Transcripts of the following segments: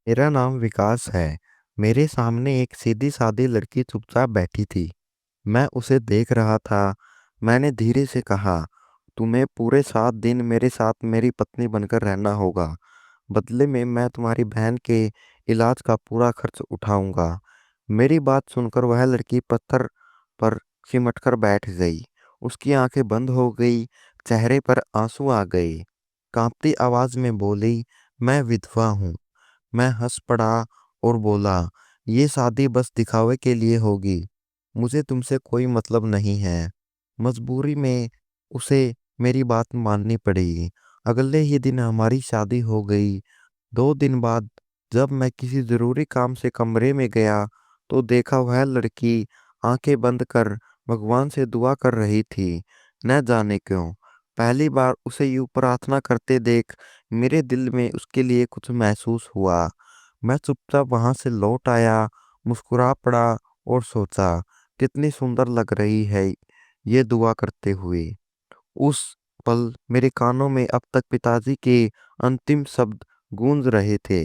मेरा नाम विकास है। मेरे सामने एक सीधी-सादी लड़की चुपचाप बैठी थी। मैं उसे देख रहा था। मैंने धीरे से कहा, तुम्हें पूरे 7 दिन मेरे साथ मेरी पत्नी बनकर रहना होगा। बदले में मैं तुम्हारी बहन के इलाज का पूरा खर्च उठाऊंगा। मेरी बात सुनकर वह लड़की पत्थर पर सिमटकर बैठ गई। उसकी आंखें बंद हो गई, चेहरे पर आंसू आ गए। कांपती आवाज में बोली, मैं विधवा हूँ। मैं हंस पड़ा और बोला, ये शादी बस दिखावे के लिए होगी। मुझे तुमसे कोई मतलब नहीं है। मजबूरी में उसे मेरी बात माननी पड़ी। अगले ही दिन हमारी शादी हो गई। 2 दिन बाद जब मैं किसी जरूरी काम से कमरे में गया तो देखा वह लड़की आंखें बंद कर भगवान से दुआ कर रही थी। न जाने क्यों पहली बार उसे यूं प्रार्थना करते देख मेरे दिल में उसके लिए कुछ महसूस हुआ। मैं चुपचाप वहां से लौट आया, मुस्कुरा पड़ा और सोचा, कितनी सुंदर लग रही है ये दुआ करते हुए। उस पल मेरे कानों में अब तक पिताजी के अंतिम शब्द गूंज रहे थे।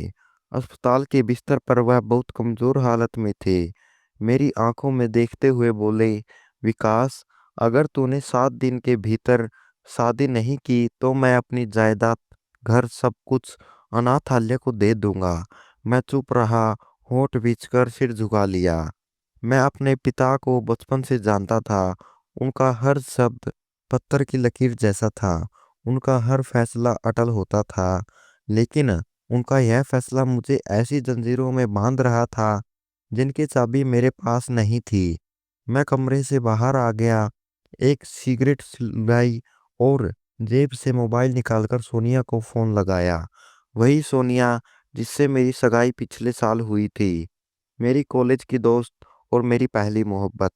अस्पताल के बिस्तर पर वह बहुत कमजोर हालत में थे। मेरी आंखों में देखते हुए बोले, विकास, अगर तूने 7 दिन के भीतर शादी नहीं की तो मैं अपनी जायदाद, घर, सब कुछ अनाथालय को दे दूंगा। मैं चुप रहा, होंठ बीचकर सिर झुका लिया। मैं अपने पिता को बचपन से जानता था। उनका हर शब्द पत्थर की लकीर जैसा था। उनका हर फैसला अटल होता था। लेकिन उनका यह फैसला मुझे ऐसी जंजीरों में बांध रहा था जिनकी चाबी मेरे पास नहीं थी। मैं कमरे से बाहर आ गया, एक सिगरेट सुलगाई और जेब से मोबाइल निकालकर सोनिया को फोन लगाया। वही सोनिया जिससे मेरी सगाई पिछले साल हुई थी। मेरी कॉलेज की दोस्त और मेरी पहली मोहब्बत।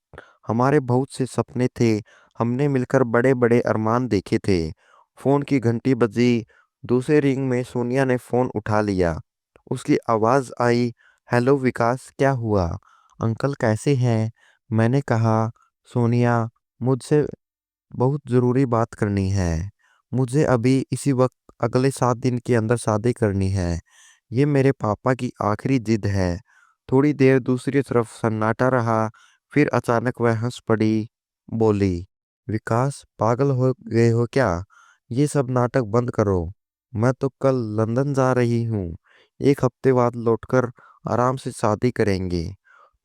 हमारे बहुत से सपने थे। हमने मिलकर बड़े बड़े अरमान देखे थे। फोन की घंटी बजी। दूसरे रिंग में सोनिया ने फोन उठा लिया। उसकी आवाज आई, हेलो विकास, क्या हुआ? अंकल कैसे हैं? मैंने कहा, सोनिया, मुझसे बहुत जरूरी बात करनी है। मुझे अभी इसी वक्त अगले 7 दिन के अंदर शादी करनी है। ये मेरे पापा की आखिरी जिद है। थोड़ी देर दूसरी तरफ सन्नाटा रहा। फिर अचानक वह हंस पड़ी, बोली, विकास, पागल हो गए हो क्या? ये सब नाटक बंद करो। मैं तो कल लंदन जा रही हूँ। एक हफ्ते बाद लौटकर आराम से शादी करेंगे।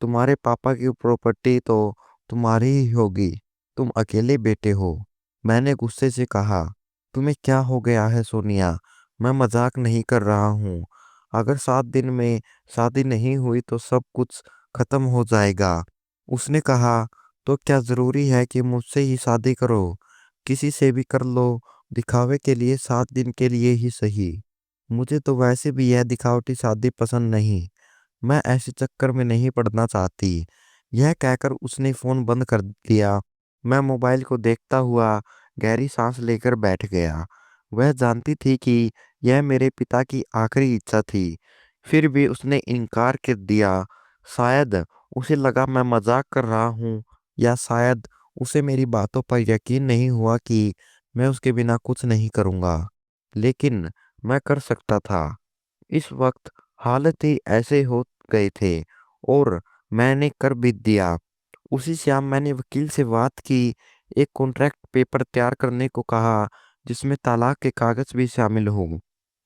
तुम्हारे पापा की प्रॉपर्टी तो तुम्हारी ही होगी। तुम अकेले बेटे हो। मैंने गुस्से से कहा, तुम्हें क्या हो गया है सोनिया? मैं मजाक नहीं कर रहा हूँ। अगर 7 दिन में शादी नहीं हुई तो सब कुछ खत्म हो जाएगा। उसने कहा, तो क्या जरूरी है कि मुझसे ही शादी करो? किसी से भी कर लो, दिखावे के लिए, 7 दिन के लिए ही सही। मुझे तो वैसे भी यह दिखावटी शादी पसंद नहीं। मैं ऐसे चक्कर में नहीं पड़ना चाहती। यह कहकर उसने फोन बंद कर दिया। मैं मोबाइल को देखता हुआ गहरी सांस लेकर बैठ गया। वह जानती थी कि यह मेरे पिता की आखिरी इच्छा थी। फिर भी उसने इनकार कर दिया। शायद उसे लगा मैं मजाक कर रहा हूँ, या शायद उसे मेरी बातों पर यकीन नहीं हुआ कि मैं उसके बिना कुछ नहीं करूँगा। लेकिन मैं कर सकता था। इस वक्त हालत ही ऐसे हो गए थे और मैंने कर भी दिया। उसी शाम मैंने वकील से बात की। एक कॉन्ट्रैक्ट पेपर तैयार करने को कहा जिसमें तलाक के कागज भी शामिल हों।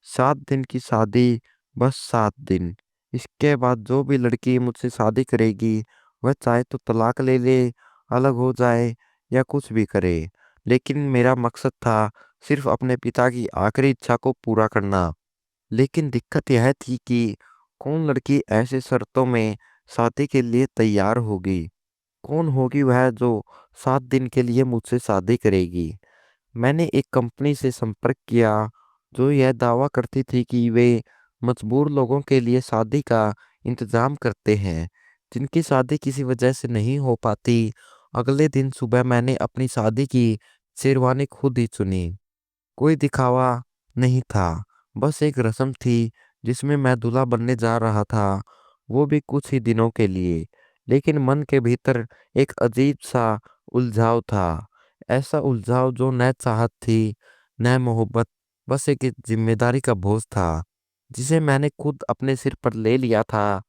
7 दिन की शादी, बस 7 दिन। इसके बाद जो भी लड़की मुझसे शादी करेगी वह चाहे तो तलाक ले ले, अलग हो जाए या कुछ भी करे। लेकिन मेरा मकसद था सिर्फ अपने पिता की आखिरी इच्छा को पूरा करना। लेकिन दिक्कत यह थी कि कौन लड़की ऐसे शर्तों में शादी के लिए तैयार होगी? कौन होगी वह जो 7 दिन के लिए मुझसे शादी करेगी? मैंने एक कंपनी से संपर्क किया जो यह दावा करती थी कि वे मजबूर लोगों के लिए शादी का इंतजाम करते हैं, जिनकी शादी किसी वजह से नहीं हो पाती। अगले दिन सुबह मैंने अपनी शादी की शेरवानी खुद ही चुनी। कोई दिखावा नहीं था, बस एक रस्म थी जिसमें मैं दूल्हा बनने जा रहा था, वो भी कुछ ही दिनों के लिए। लेकिन मन के भीतर एक अजीब सा उलझाव था। ऐसा उलझाव जो न चाहत थी, न मोहब्बत, बस एक जिम्मेदारी का बोझ था। जिसे मैंने खुद अपने सिर पर ले लिया था।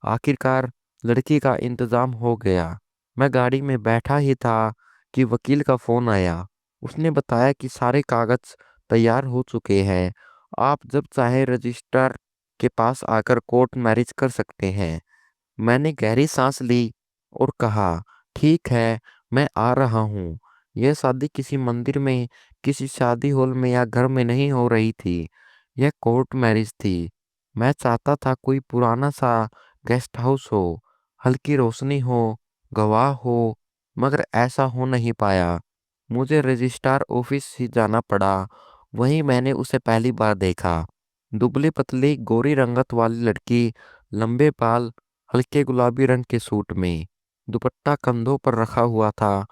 आखिरकार लड़की का इंतजाम हो गया। मैं गाड़ी में बैठा ही था कि वकील का फोन आया। उसने बताया कि सारे कागज तैयार हो चुके हैं। आप जब चाहे रजिस्ट्रार के पास आकर कोर्ट मैरिज कर सकते हैं। मैंने गहरी सांस ली और कहा, ठीक है, मैं आ रहा हूँ। यह शादी किसी मंदिर में, किसी शादी हॉल में या घर में नहीं हो रही थी। यह कोर्ट मैरिज थी। मैं चाहता था कोई पुराना सा गेस्ट हाउस हो, हल्की रोशनी हो, गवाह हो, मगर ऐसा हो नहीं पाया। मुझे रजिस्ट्रार ऑफिस ही जाना पड़ा। वहीं मैंने उसे पहली बार देखा। दुबली पतली गोरी रंगत वाली लड़की, लंबे बाल, हल्के गुलाबी रंग के सूट में, दुपट्टा कंधों पर रखा हुआ था।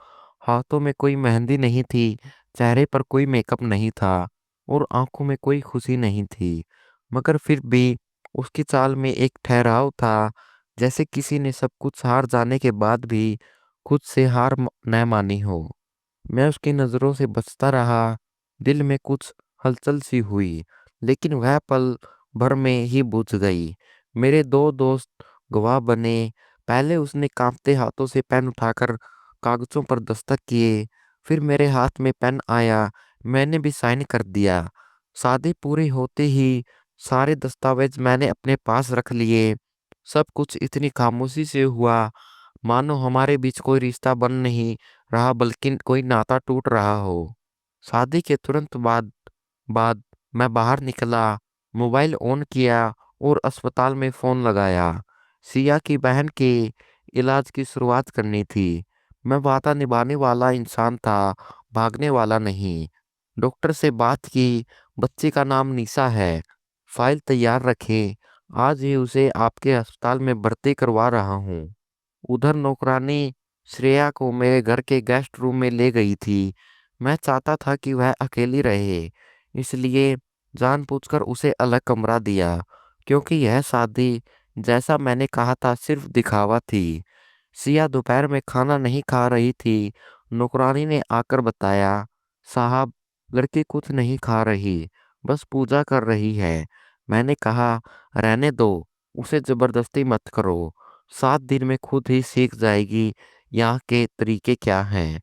हाथों में कोई मेहंदी नहीं थी, चेहरे पर कोई मेकअप नहीं था और आंखों में कोई खुशी नहीं थी। मगर फिर भी उसकी चाल में एक ठहराव था, जैसे किसी ने सब कुछ हार जाने के बाद भी खुद से हार न मानी हो। मैं उसकी नजरों से बचता रहा। दिल में कुछ हलचल सी हुई, लेकिन वह पल भर में ही बुझ गई। मेरे दो दोस्त गवाह बने। पहले उसने कांपते हाथों से पेन उठाकर कागजों पर दस्तक किए। फिर मेरे हाथ में पेन आया। मैंने भी साइन कर दिया। शादी पूरी होते ही सारे दस्तावेज मैंने अपने पास रख लिए। सब कुछ इतनी खामोशी से हुआ, मानो हमारे बीच कोई रिश्ता बन नहीं रहा, बल्कि कोई नाता टूट रहा हो। शादी के तुरंत बाद मैं बाहर निकला, मोबाइल ऑन किया और अस्पताल में फोन लगाया। सिया की बहन के इलाज की शुरुआत करनी थी। मैं वादा निभाने वाला इंसान था, भागने वाला नहीं। डॉक्टर से बात की। बच्ची का नाम निशा है। फाइल तैयार रखें, आज ही उसे आपके अस्पताल में भर्ती करवा रहा हूँ। उधर नौकरानी श्रेया को मेरे घर के गेस्ट रूम में ले गई थी। मैं चाहता था कि वह अकेली रहे, इसलिए जानबूझकर उसे अलग कमरा दिया, क्योंकि यह शादी, जैसा मैंने कहा था, सिर्फ दिखावा थी। सिया दोपहर में खाना नहीं खा रही थी। नौकरानी ने आकर बताया, साहब, लड़की कुछ नहीं खा रही, बस पूजा कर रही है। मैंने कहा, रहने दो, उसे जबरदस्ती मत करो। 7 दिन में खुद ही सीख जाएगी यहाँ के तरीके क्या हैं।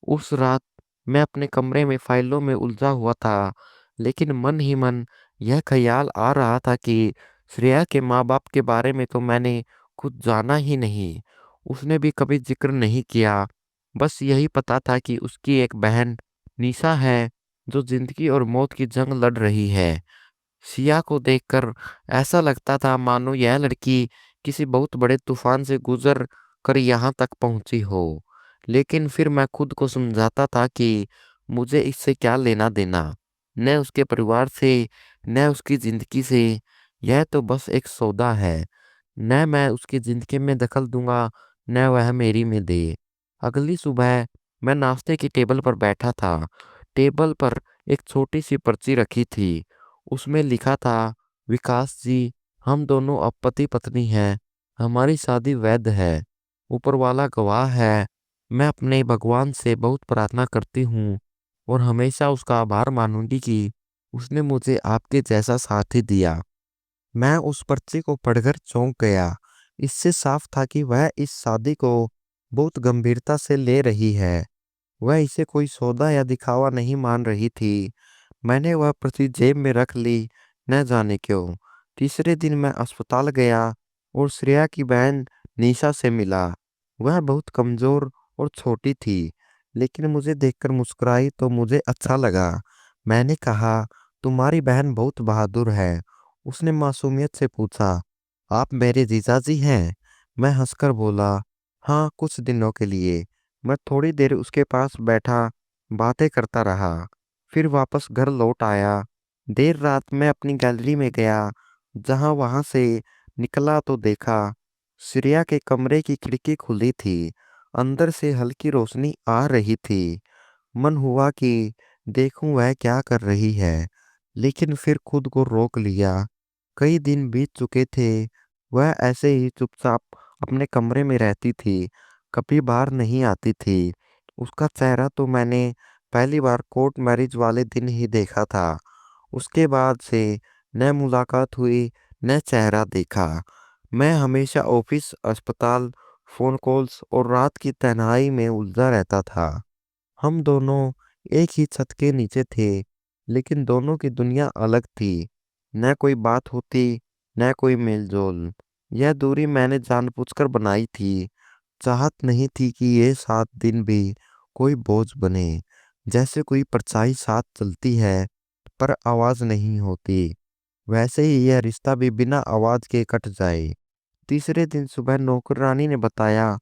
उस रात मैं अपने कमरे में फाइलों में उलझा हुआ था, लेकिन मन ही मन यह ख्याल आ रहा था कि श्रेया के माँ बाप के बारे में तो मैंने कुछ जाना ही नहीं। उसने भी कभी जिक्र नहीं किया। बस यही पता था कि उसकी एक बहन निशा है, जो जिंदगी और मौत की जंग लड़ रही है। सिया को देखकर ऐसा लगता था मानो यह लड़की किसी बहुत बड़े तूफान से गुजर कर यहाँ तक पहुंची हो। लेकिन फिर मैं खुद को समझाता था कि मुझे इससे क्या लेना देना, न उसके परिवार से, न उसकी जिंदगी से। यह तो बस एक सौदा है। न मैं उसकी जिंदगी में दखल दूंगा, न वह मेरी में दे। अगली सुबह मैं नाश्ते की टेबल पर बैठा था। टेबल पर एक छोटी सी पर्ची रखी थी। उसमें लिखा था, विकास जी, हम दोनों अब पति पत्नी हैं। हमारी शादी वैध है। ऊपर वाला गवाह है। मैं अपने भगवान से बहुत प्रार्थना करती हूँ और हमेशा उसका आभार मानूंगी कि उसने मुझे आपके जैसा साथी दिया। मैं उस पर्ची को पढ़कर चौंक गया। इससे साफ था कि वह इस शादी को बहुत गंभीरता से ले रही है। वह इसे कोई सौदा या दिखावा नहीं मान रही थी। मैंने वह पर्ची जेब में रख ली, न जाने क्यों। तीसरे दिन मैं अस्पताल गया और श्रेया की बहन निशा से मिला। वह बहुत कमजोर और छोटी थी, लेकिन मुझे देखकर मुस्कुराई तो मुझे अच्छा लगा। मैंने कहा, तुम्हारी बहन बहुत बहादुर है। उसने मासूमियत से पूछा, आप मेरे जीजाजी हैं? मैं हंसकर बोला, हाँ, कुछ दिनों के लिए। मैं थोड़ी देर उसके पास बैठा, बातें करता रहा, फिर वापस घर लौट आया। देर रात मैं अपनी गैलरी में गया। जहां वहां से निकला तो देखा, श्रेया के कमरे की खिड़की खुली थी। अंदर से हल्की रोशनी आ रही थी। मन हुआ कि देखूं वह क्या कर रही है, लेकिन फिर खुद को रोक लिया। कई दिन बीत चुके थे। वह ऐसे ही चुपचाप अपने कमरे में रहती थी, कभी बाहर नहीं आती थी। उसका चेहरा तो मैंने पहली बार कोर्ट मैरिज वाले दिन ही देखा था। उसके बाद से न मुलाकात हुई, न चेहरा देखा। मैं हमेशा ऑफिस, अस्पताल, फ़ोन कॉल्स और रात की तन्हाई में उलझा रहता था। हम दोनों एक ही छत के नीचे थे, लेकिन दोनों की दुनिया अलग थी। न कोई बात होती, न कोई मेलजोल। यह दूरी मैंने जानबूझकर बनाई थी। चाहत नहीं थी कि ये 7 दिन भी कोई बोझ बने। जैसे कोई परछाई साथ चलती है, पर आवाज नहीं होती, वैसे ही यह रिश्ता भी बिना आवाज के कट जाए। तीसरे दिन सुबह नौकरानी ने बताया,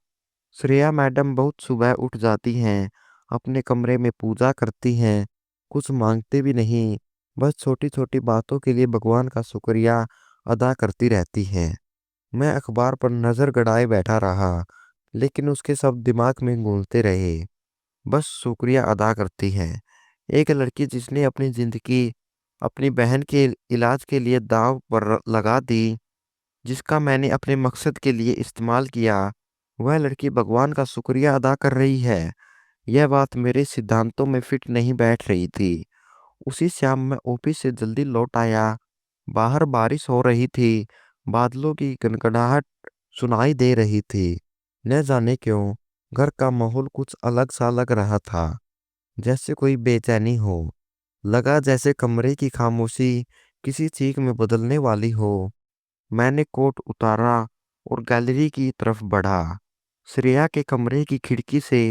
श्रेया मैडम बहुत सुबह उठ जाती हैं, अपने कमरे में पूजा करती हैं, कुछ मांगते भी नहीं, बस छोटी छोटी बातों के लिए भगवान का शुक्रिया अदा करती रहती हैं। मैं अखबार पर नजर गड़ाए बैठा रहा, लेकिन उसके शब्द दिमाग में गूंजते रहे। बस शुक्रिया अदा करती हैं। एक लड़की जिसने अपनी जिंदगी अपनी बहन के इलाज के लिए दांव पर लगा दी, जिसका मैंने अपने मकसद के लिए इस्तेमाल किया, वह लड़की भगवान का शुक्रिया अदा कर रही है। यह बात मेरे सिद्धांतों में फिट नहीं बैठ रही थी। उसी शाम मैं ऑफिस से जल्दी लौट आया। बाहर बारिश हो रही थी, बादलों की गनगनाहट सुनाई दे रही थी। न जाने क्यों घर का माहौल कुछ अलग सा लग रहा था, जैसे कोई बेचैनी हो। लगा जैसे कमरे की खामोशी किसी चीख में बदलने वाली हो। मैंने कोट उतारा और गैलरी की तरफ बढ़ा। श्रेया के कमरे की खिड़की से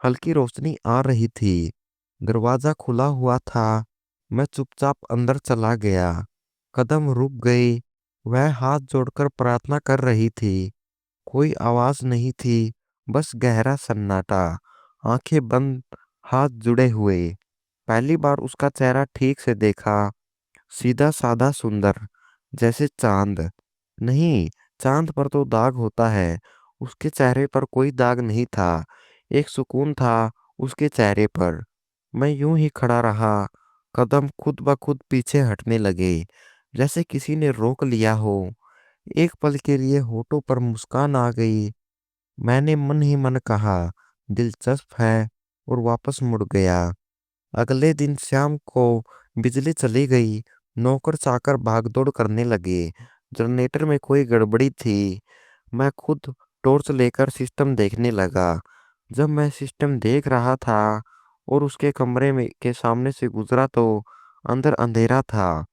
हल्की रोशनी आ रही थी। दरवाजा खुला हुआ था। मैं चुपचाप अंदर चला गया। कदम रुक गई। वह हाथ जोड़कर प्रार्थना कर रही थी। कोई आवाज नहीं थी, बस गहरा सन्नाटा। आंखें बंद, हाथ जुड़े हुए। पहली बार उसका चेहरा ठीक से देखा। सीधा साधा सुंदर, जैसे चांद। नहीं, चांद पर तो दाग होता है, उसके चेहरे पर कोई दाग नहीं था। एक सुकून था उसके चेहरे पर। मैं यूं ही खड़ा रहा। कदम खुद ब खुद पीछे हटने लगे, जैसे किसी ने रोक लिया हो। एक पल के लिए होठों पर मुस्कान आ गई। मैंने मन ही मन कहा, दिलचस्प है, और वापस मुड़ गया। अगले दिन शाम को बिजली चली गई। नौकर चाकर भागदौड़ करने लगे। जनरेटर में कोई गड़बड़ी थी। मैं खुद टॉर्च लेकर सिस्टम देखने लगा। जब मैं सिस्टम देख रहा था और उसके कमरे में के सामने से गुजरा, तो अंदर अंधेरा था।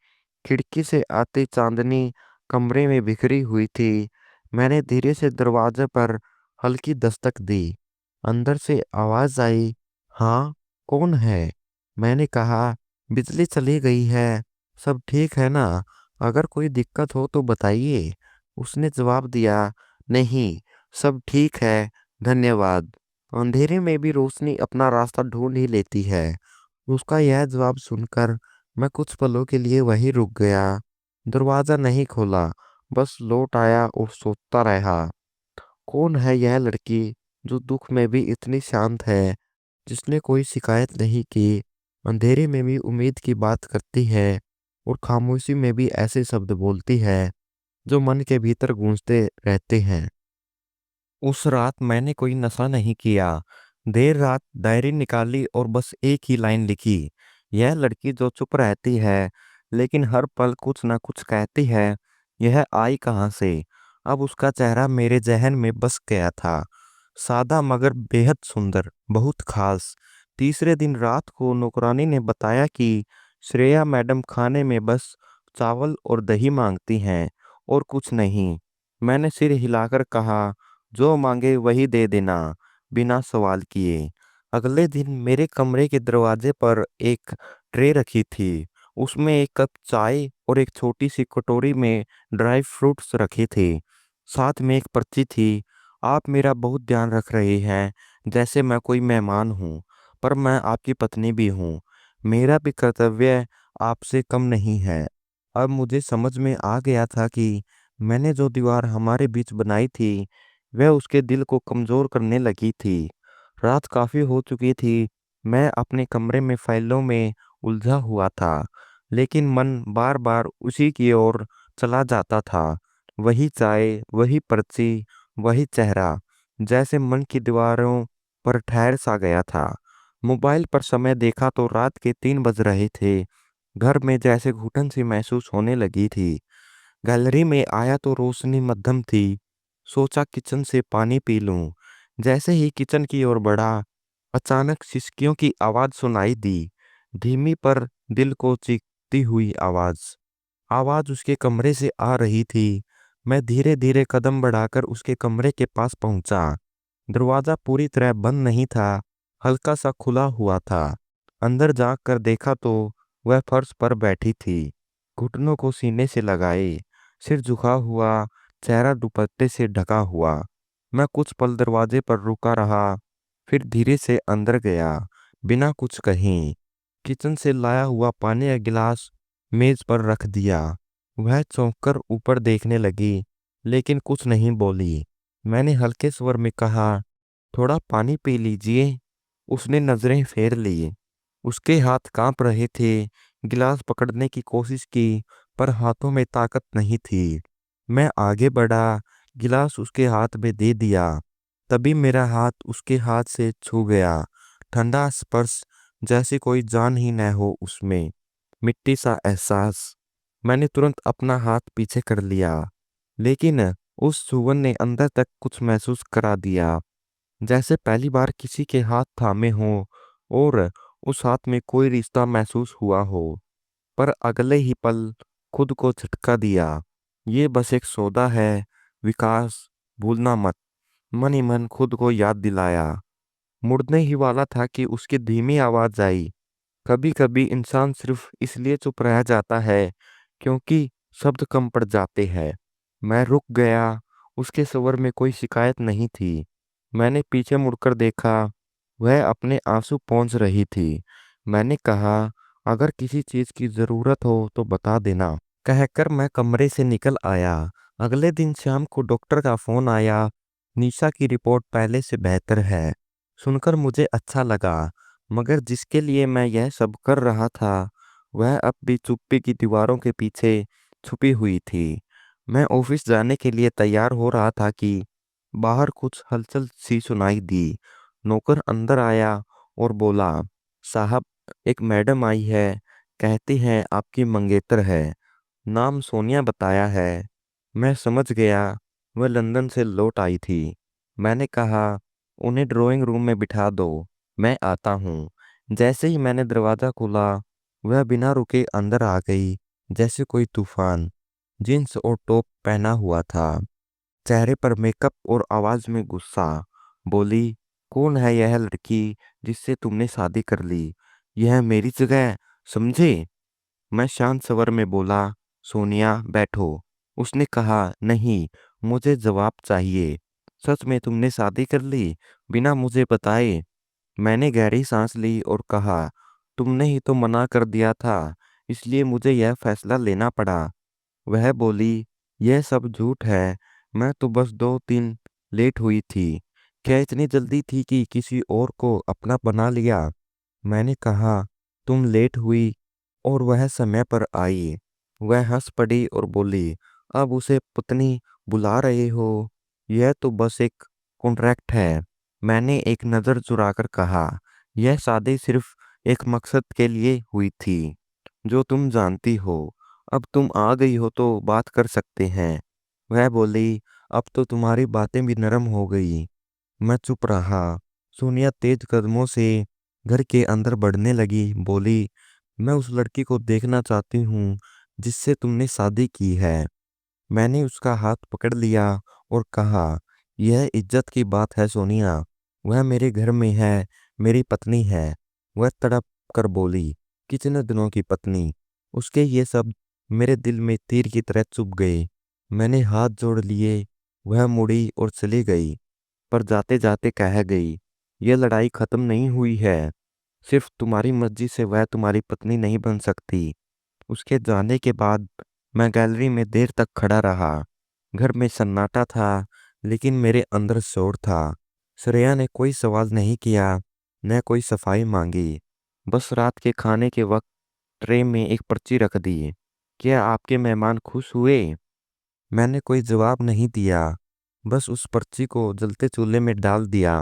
खिड़की से आती चांदनी कमरे में बिखरी हुई थी। मैंने धीरे से दरवाजे पर हल्की दस्तक दी। अंदर से आवाज आई, हाँ, कौन है? मैंने कहा, बिजली चली गई है, सब ठीक है ना? अगर कोई दिक्कत हो तो बताइए। उसने जवाब दिया, नहीं, सब ठीक है, धन्यवाद। अंधेरे में भी रोशनी अपना रास्ता ढूंढ ही लेती है। उसका यह जवाब सुनकर मैं कुछ पलों के लिए वहीं रुक गया। दरवाजा नहीं खोला, बस लौट आया और सोचता रहा, कौन है यह लड़की जो दुख में भी इतनी शांत है, जिसने कोई शिकायत नहीं की, अंधेरे में भी उम्मीद की बात करती है, और खामोशी में भी ऐसे शब्द बोलती है जो मन के भीतर गूंजते रहते हैं। उस रात मैंने कोई नशा नहीं किया। देर रात डायरी निकाली और बस एक ही लाइन लिखी, यह लड़की जो चुप रहती है लेकिन हर पल कुछ ना कुछ कहती है, यह आई कहाँ से? अब उसका चेहरा मेरे जहन में बस गया था। सादा मगर बेहद सुंदर, बहुत खास। तीसरे दिन रात को नौकरानी ने बताया कि श्रेया मैडम खाने में बस चावल और दही मांगती हैं, और कुछ नहीं। मैंने सिर हिलाकर कहा, जो मांगे वही दे देना, बिना सवाल किए। अगले दिन मेरे कमरे के दरवाजे पर एक ट्रे रखी थी। उसमें एक कप चाय और एक छोटी सी कटोरी में ड्राई फ्रूट्स रखे थे। साथ में एक पर्ची थी, आप मेरा बहुत ध्यान रख रहे हैं, जैसे मैं कोई मेहमान हूँ, पर मैं आपकी पत्नी भी हूँ। मेरा भी कर्तव्य आपसे कम नहीं है। अब मुझे समझ में आ गया था कि मैंने जो दीवार हमारे बीच बनाई थी, वह उसके दिल को कमजोर करने लगी थी। रात काफी हो चुकी थी। मैं अपने कमरे में फाइलों में उलझा हुआ था, लेकिन मन बार बार उसी की ओर चला जाता था। वही चाय, वही पर्ची, वही चेहरा, जैसे मन की दीवारों पर ठहर सा गया था। मोबाइल पर समय देखा तो रात के 3 बज रहे थे। घर में जैसे घुटन सी महसूस होने लगी थी। गैलरी में आया तो रोशनी मध्यम थी। सोचा किचन से पानी पी लूं। जैसे ही किचन की ओर बढ़ा, अचानक सिसकियों की आवाज सुनाई दी। धीमी पर दिल को चीखती हुई आवाज। आवाज उसके कमरे से आ रही थी। मैं धीरे धीरे कदम बढ़ाकर उसके कमरे के पास पहुंचा। दरवाजा पूरी तरह बंद नहीं था, हल्का सा खुला हुआ था। अंदर जाकर देखा तो वह फर्श पर बैठी थी, घुटनों को सीने से लगाए, सिर झुका हुआ, चेहरा दुपट्टे से ढका हुआ। मैं कुछ पल दरवाजे पर रुका रहा, फिर धीरे से अंदर गया, बिना कुछ कहीं। किचन से लाया हुआ पानी का गिलास मेज पर रख दिया। वह चौंक कर ऊपर देखने लगी, लेकिन कुछ नहीं बोली। मैंने हल्के स्वर में कहा, थोड़ा पानी पी लीजिए। उसने नजरें फेर ली। उसके हाथ कांप रहे थे। गिलास पकड़ने की कोशिश की, पर हाथों में ताकत नहीं थी। मैं आगे बढ़ा, गिलास उसके हाथ में दे दिया। तभी मेरा हाथ उसके हाथ से छू गया। ठंडा स्पर्श, जैसे कोई जान ही न हो उसमें। मिट्टी सा एहसास। मैंने तुरंत अपना हाथ पीछे कर लिया, लेकिन उस छुवन ने अंदर तक कुछ महसूस करा दिया, जैसे पहली बार किसी के हाथ थामे हों और उस हाथ में कोई रिश्ता महसूस हुआ हो। पर अगले ही पल खुद को झटका दिया। ये बस एक सौदा है, विकास, भूलना मत। मन ही मन खुद को याद दिलाया। मुड़ने ही वाला था कि उसकी धीमी आवाज आई, कभी कभी इंसान सिर्फ इसलिए चुप रह जाता है क्योंकि शब्द कम पड़ जाते हैं। मैं रुक गया। उसके स्वर में कोई शिकायत नहीं थी। मैंने पीछे मुड़कर देखा। वह अपने आंसू पोंछ रही थी। मैंने कहा, अगर किसी चीज की जरूरत हो तो बता देना। कहकर मैं कमरे से निकल आया। अगले दिन शाम को डॉक्टर का फोन आया। निशा की रिपोर्ट पहले से बेहतर है। सुनकर मुझे अच्छा लगा, मगर जिसके लिए मैं यह सब कर रहा था वह अब भी चुप्पी की दीवारों के पीछे छुपी हुई थी। मैं ऑफिस जाने के लिए तैयार हो रहा था कि बाहर कुछ हलचल सी सुनाई दी। नौकर अंदर आया और बोला, साहब, एक मैडम आई है, कहती हैं आपकी मंगेतर है, नाम सोनिया बताया है। मैं समझ गया वह लंदन से लौट आई थी। मैंने कहा, उन्हें ड्राइंग रूम में बिठा दो, मैं आता हूँ। जैसे ही मैंने दरवाजा खोला, वह बिना रुके अंदर आ गई, जैसे कोई तूफान। जींस और टॉप पहना हुआ था, चेहरे पर मेकअप और आवाज में गुस्सा। बोली, कौन है यह लड़की जिससे तुमने शादी कर ली? यह मेरी जगह है, समझे? मैं शांत स्वर में बोला, सोनिया बैठो। उसने कहा, नहीं, मुझे जवाब चाहिए। सच में तुमने शादी कर ली बिना मुझे बताए? मैंने गहरी सांस ली और कहा, तुमने ही तो मना कर दिया था, इसलिए मुझे यह फैसला लेना पड़ा। वह बोली, यह सब झूठ है, मैं तो बस 2 दिन लेट हुई थी। क्या इतनी जल्दी थी कि किसी और को अपना बना लिया? मैंने कहा, तुम लेट हुई और वह समय पर आई। वह हंस पड़ी और बोली, अब उसे पत्नी बुला रहे हो? यह तो बस एक कॉन्ट्रैक्ट है। मैंने एक नज़र चुराकर कहा, यह शादी सिर्फ एक मकसद के लिए हुई थी, जो तुम जानती हो। अब तुम आ गई हो तो बात कर सकते हैं। वह बोली, अब तो तुम्हारी बातें भी नरम हो गई। मैं चुप रहा। सोनिया तेज कदमों से घर के अंदर बढ़ने लगी। बोली, मैं उस लड़की को देखना चाहती हूँ जिससे तुमने शादी की है। मैंने उसका हाथ पकड़ लिया और कहा, यह इज्जत की बात है सोनिया। वह मेरे घर में है, मेरी पत्नी है। वह तड़प कर बोली, कितने दिनों की पत्नी? उसके ये सब मेरे दिल में तीर की तरह चुभ गए। मैंने हाथ जोड़ लिए। वह मुड़ी और चली गई, पर जाते जाते कह गई, यह लड़ाई खत्म नहीं हुई है। सिर्फ तुम्हारी मर्जी से वह तुम्हारी पत्नी नहीं बन सकती। उसके जाने के बाद मैं गैलरी में देर तक खड़ा रहा। घर में सन्नाटा था, लेकिन मेरे अंदर शोर था। श्रेया ने कोई सवाल नहीं किया, न कोई सफाई मांगी। बस रात के खाने के वक्त ट्रे में एक पर्ची रख दी, क्या आपके मेहमान खुश हुए? मैंने कोई जवाब नहीं दिया, बस उस पर्ची को जलते चूल्हे में डाल दिया।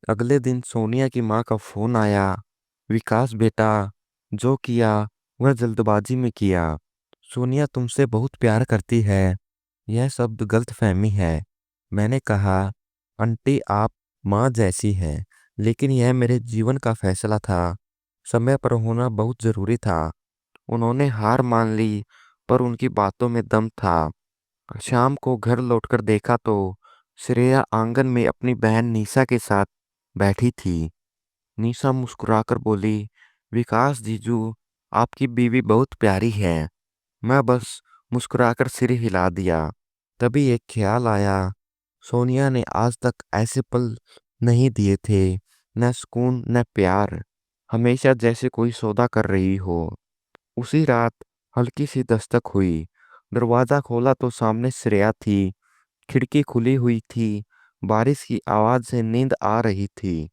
अगले दिन सोनिया की माँ का फोन आया, विकास बेटा, जो किया वह जल्दबाजी में किया। सोनिया तुमसे बहुत प्यार करती है। यह शब्द गलतफहमी है। मैंने कहा, आंटी आप माँ जैसी हैं, लेकिन यह मेरे जीवन का फैसला था। समय पर होना बहुत जरूरी था। उन्होंने हार मान ली, पर उनकी बातों में दम था। शाम को घर लौटकर देखा तो श्रेया आंगन में अपनी बहन निशा के साथ बैठी थी। निशा मुस्कुराकर बोली, विकास जीजू, आपकी बीवी बहुत प्यारी है। मैं बस मुस्कुराकर सिर हिला दिया। तभी एक ख्याल आया, सोनिया ने आज तक ऐसे पल नहीं दिए थे, न सुकून न प्यार, हमेशा जैसे कोई सौदा कर रही हो। उसी रात हल्की सी दस्तक हुई। दरवाजा खोला तो सामने श्रेया थी। खिड़की खुली हुई थी। बारिश की आवाज से नींद आ रही थी।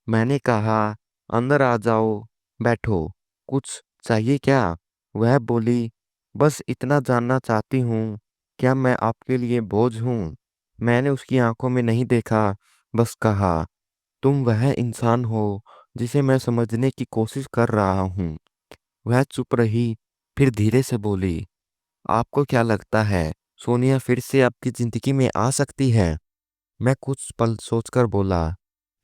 मैंने कहा, अंदर आ जाओ, बैठो। कुछ चाहिए क्या? वह बोली, बस इतना जानना चाहती हूँ, क्या मैं आपके लिए बोझ हूँ? मैंने उसकी आंखों में नहीं देखा, बस कहा, तुम वह इंसान हो जिसे मैं समझने की कोशिश कर रहा हूँ। वह चुप रही, फिर धीरे से बोली, आपको क्या लगता है सोनिया फिर से आपकी जिंदगी में आ सकती है? मैं कुछ पल सोचकर बोला,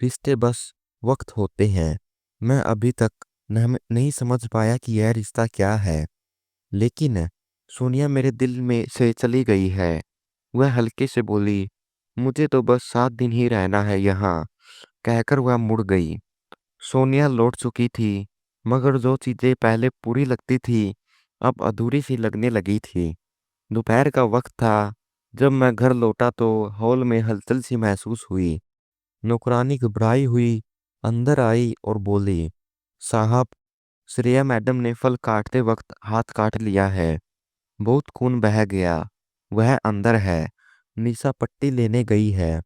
रिश्ते बस वक्त होते हैं। मैं अभी तक नहीं समझ पाया कि यह रिश्ता क्या है, लेकिन सोनिया मेरे दिल में से चली गई है। वह हल्के से बोली, मुझे तो बस 7 दिन ही रहना है यहाँ। कहकर वह मुड़ गई। सोनिया लौट चुकी थी, मगर जो चीजें पहले पूरी लगती थी, अब अधूरी सी लगने लगी थी। दोपहर का वक्त था। जब मैं घर लौटा तो हॉल में हलचल सी महसूस हुई। नौकरानी घबराई हुई अंदर आई और बोली, साहब, श्रेया मैडम ने फल काटते वक्त हाथ काट लिया है। बहुत खून बह गया। वह अंदर है। निशा पट्टी लेने गई है।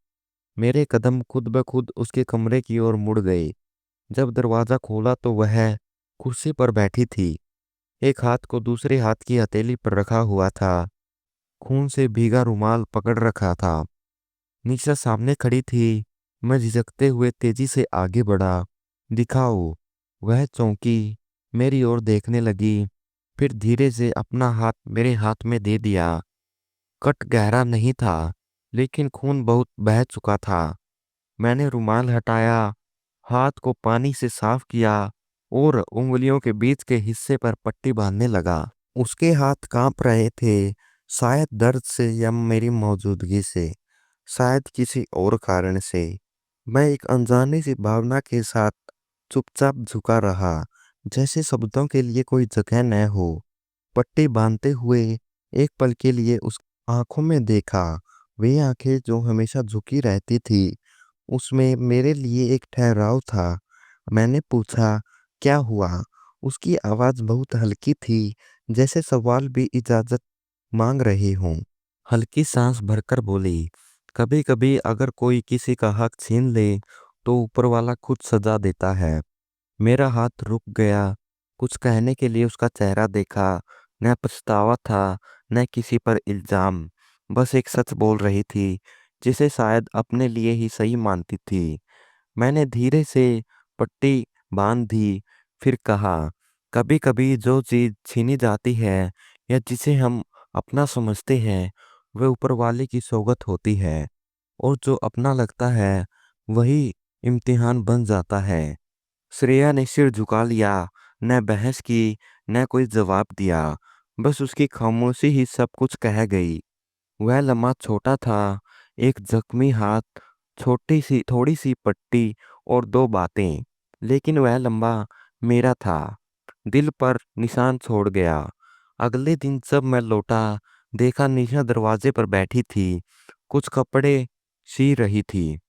मेरे कदम खुद ब खुद उसके कमरे की ओर मुड़ गए। जब दरवाजा खोला तो वह कुर्सी पर बैठी थी। एक हाथ को दूसरे हाथ की हथेली पर रखा हुआ था। खून से भीगा रुमाल पकड़ रखा था। निशा सामने खड़ी थी। मैं झिझकते हुए तेजी से आगे बढ़ा। दिखाओ। वह चौंकी, मेरी ओर देखने लगी, फिर धीरे से अपना हाथ मेरे हाथ में दे दिया। कट गहरा नहीं था, लेकिन खून बहुत बह चुका था। मैंने रुमाल हटाया, हाथ को पानी से साफ किया और उंगलियों के बीच के हिस्से पर पट्टी बांधने लगा। उसके हाथ कांप रहे थे, शायद दर्द से या मेरी मौजूदगी से, शायद किसी और कारण से। मैं एक अनजानी सी भावना के साथ चुपचाप झुका रहा, जैसे शब्दों के लिए कोई जगह न हो। पट्टी बांधते हुए एक पल के लिए उस आंखों में देखा, वे आंखें जो हमेशा झुकी रहती थी। उसमें मेरे लिए एक ठहराव था। मैंने पूछा, क्या हुआ? उसकी आवाज बहुत हल्की थी, जैसे सवाल भी इजाजत मांग रहे हों। हल्की सांस भरकर बोली, कभी कभी अगर कोई किसी का हक छीन ले तो ऊपर वाला खुद सजा देता है। मेरा हाथ रुक गया। कुछ कहने के लिए उसका चेहरा देखा। न पछतावा था, न किसी पर इल्जाम। बस एक सच बोल रही थी, जिसे शायद अपने लिए ही सही मानती थी। मैंने धीरे से पट्टी बांध दी, फिर कहा, कभी कभी जो चीज छीनी जाती है या जिसे हम अपना समझते हैं, वह ऊपर वाले की सौगत होती है, और जो अपना लगता है वही इम्तिहान बन जाता है। श्रेया ने सिर झुका लिया। न बहस की, न कोई जवाब दिया। बस उसकी खामोशी ही सब कुछ कह गई। वह लम्हा छोटा था। एक जख्मी हाथ, छोटी सी थोड़ी सी पट्टी और दो बातें। लेकिन वह लम्बा मेरा था। दिल पर निशान छोड़ गया। अगले दिन जब मैं लौटा, देखा निशा दरवाजे पर बैठी थी, कुछ कपड़े सी रही थी।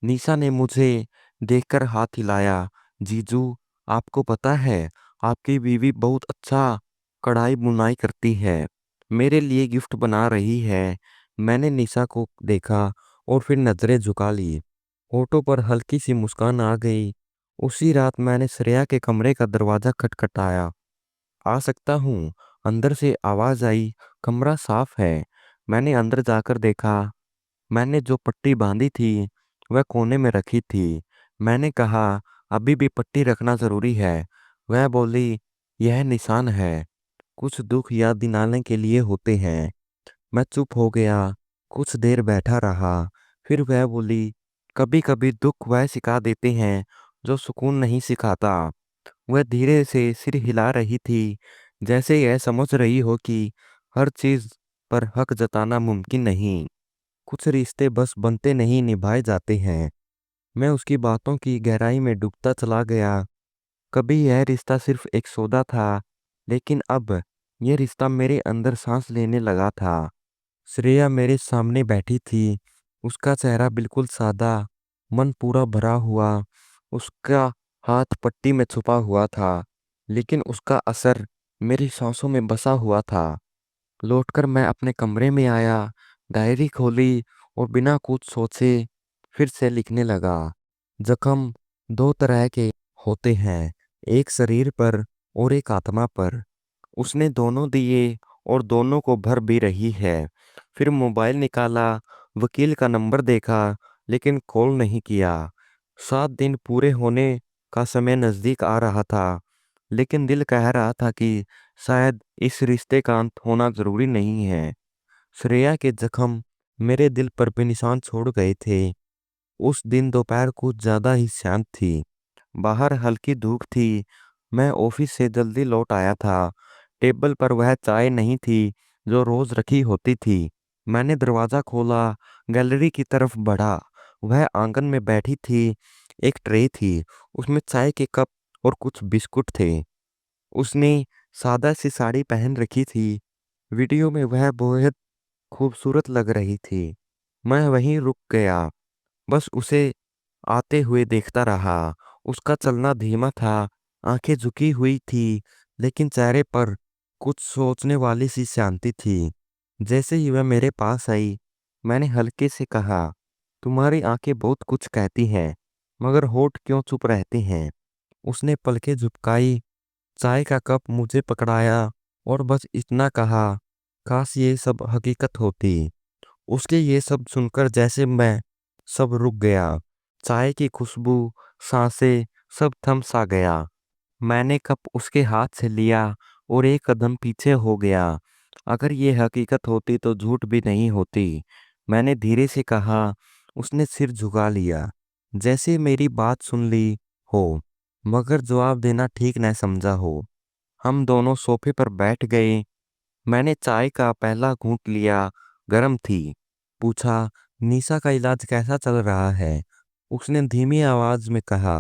निशा ने मुझे देखकर हाथ हिलाया, जीजू, आपको पता है, आपकी बीवी बहुत अच्छा कढ़ाई बुनाई करती है, मेरे लिए गिफ्ट बना रही है। मैंने निशा को देखा और फिर नजरें झुका ली। होठों पर हल्की सी मुस्कान आ गई। उसी रात मैंने श्रेया के कमरे का दरवाजा खटखटाया। आ सकता हूँ? अंदर से आवाज आई, कमरा साफ है। मैंने अंदर जाकर देखा। मैंने जो पट्टी बांधी थी वह कोने में रखी थी। मैंने कहा, अभी भी पट्टी रखना जरूरी है? वह बोली, यह निशान है, कुछ दुख याद दिलाने के लिए होते हैं। मैं चुप हो गया, कुछ देर बैठा रहा। फिर वह बोली, कभी कभी दुख वह सिखा देते हैं जो सुकून नहीं सिखाता। वह धीरे से सिर हिला रही थी, जैसे यह समझ रही हो कि हर चीज पर हक जताना मुमकिन नहीं। कुछ रिश्ते बस बनते नहीं, निभाए जाते हैं। मैं उसकी बातों की गहराई में डूबता चला गया। कभी यह रिश्ता सिर्फ एक सौदा था, लेकिन अब यह रिश्ता मेरे अंदर सांस लेने लगा था। श्रेया मेरे सामने बैठी थी। उसका चेहरा बिल्कुल सादा, मन पूरा भरा हुआ। उसका हाथ पट्टी में छुपा हुआ था, लेकिन उसका असर मेरी सांसों में बसा हुआ था। लौटकर मैं अपने कमरे में आया, डायरी खोली और बिना कुछ सोचे फिर से लिखने लगा। जख्म दो तरह के होते हैं, एक शरीर पर और एक आत्मा पर। उसने दोनों दिए और दोनों को भर भी रही है। फिर मोबाइल निकाला, वकील का नंबर देखा, लेकिन कॉल नहीं किया। 7 दिन पूरे होने का समय नजदीक आ रहा था, लेकिन दिल कह रहा था कि शायद इस रिश्ते का अंत होना जरूरी नहीं है। श्रेया के जख्म मेरे दिल पर भी निशान छोड़ गए थे। उस दिन दोपहर कुछ ज्यादा ही शांत थी। बाहर हल्की धूप थी। मैं ऑफिस से जल्दी लौट आया था। टेबल पर वह चाय नहीं थी जो रोज रखी होती थी। मैंने दरवाजा खोला, गैलरी की तरफ बढ़ा। वह आंगन में बैठी थी। एक ट्रे थी, उसमें चाय के कप और कुछ बिस्कुट थे। उसने सादा सी साड़ी पहन रखी थी। वीडियो में वह बेहद खूबसूरत लग रही थी। मैं वहीं रुक गया, बस उसे आते हुए देखता रहा। उसका चलना धीमा था, आंखें झुकी हुई थी, लेकिन चेहरे पर कुछ सोचने वाली सी शांति थी। जैसे ही वह मेरे पास आई, मैंने हल्के से कहा, तुम्हारी आंखें बहुत कुछ कहती हैं, मगर होठ क्यों चुप रहते हैं? उसने पलकें झुपकाई, चाय का कप मुझे पकड़ाया और बस इतना कहा, काश ये सब हकीकत होती। उसके ये सब सुनकर जैसे मैं सब रुक गया। चाय की खुशबू, सांसें, सब थम सा गया। मैंने कप उसके हाथ से लिया और एक कदम पीछे हो गया। अगर ये हकीकत होती तो झूठ भी नहीं होती, मैंने धीरे से कहा। उसने सिर झुका लिया, जैसे मेरी बात सुन ली हो, मगर जवाब देना ठीक न समझा हो। हम दोनों सोफे पर बैठ गए। मैंने चाय का पहला घूंट लिया, गर्म थी। पूछा, निशा का इलाज कैसा चल रहा है? उसने धीमी आवाज में कहा,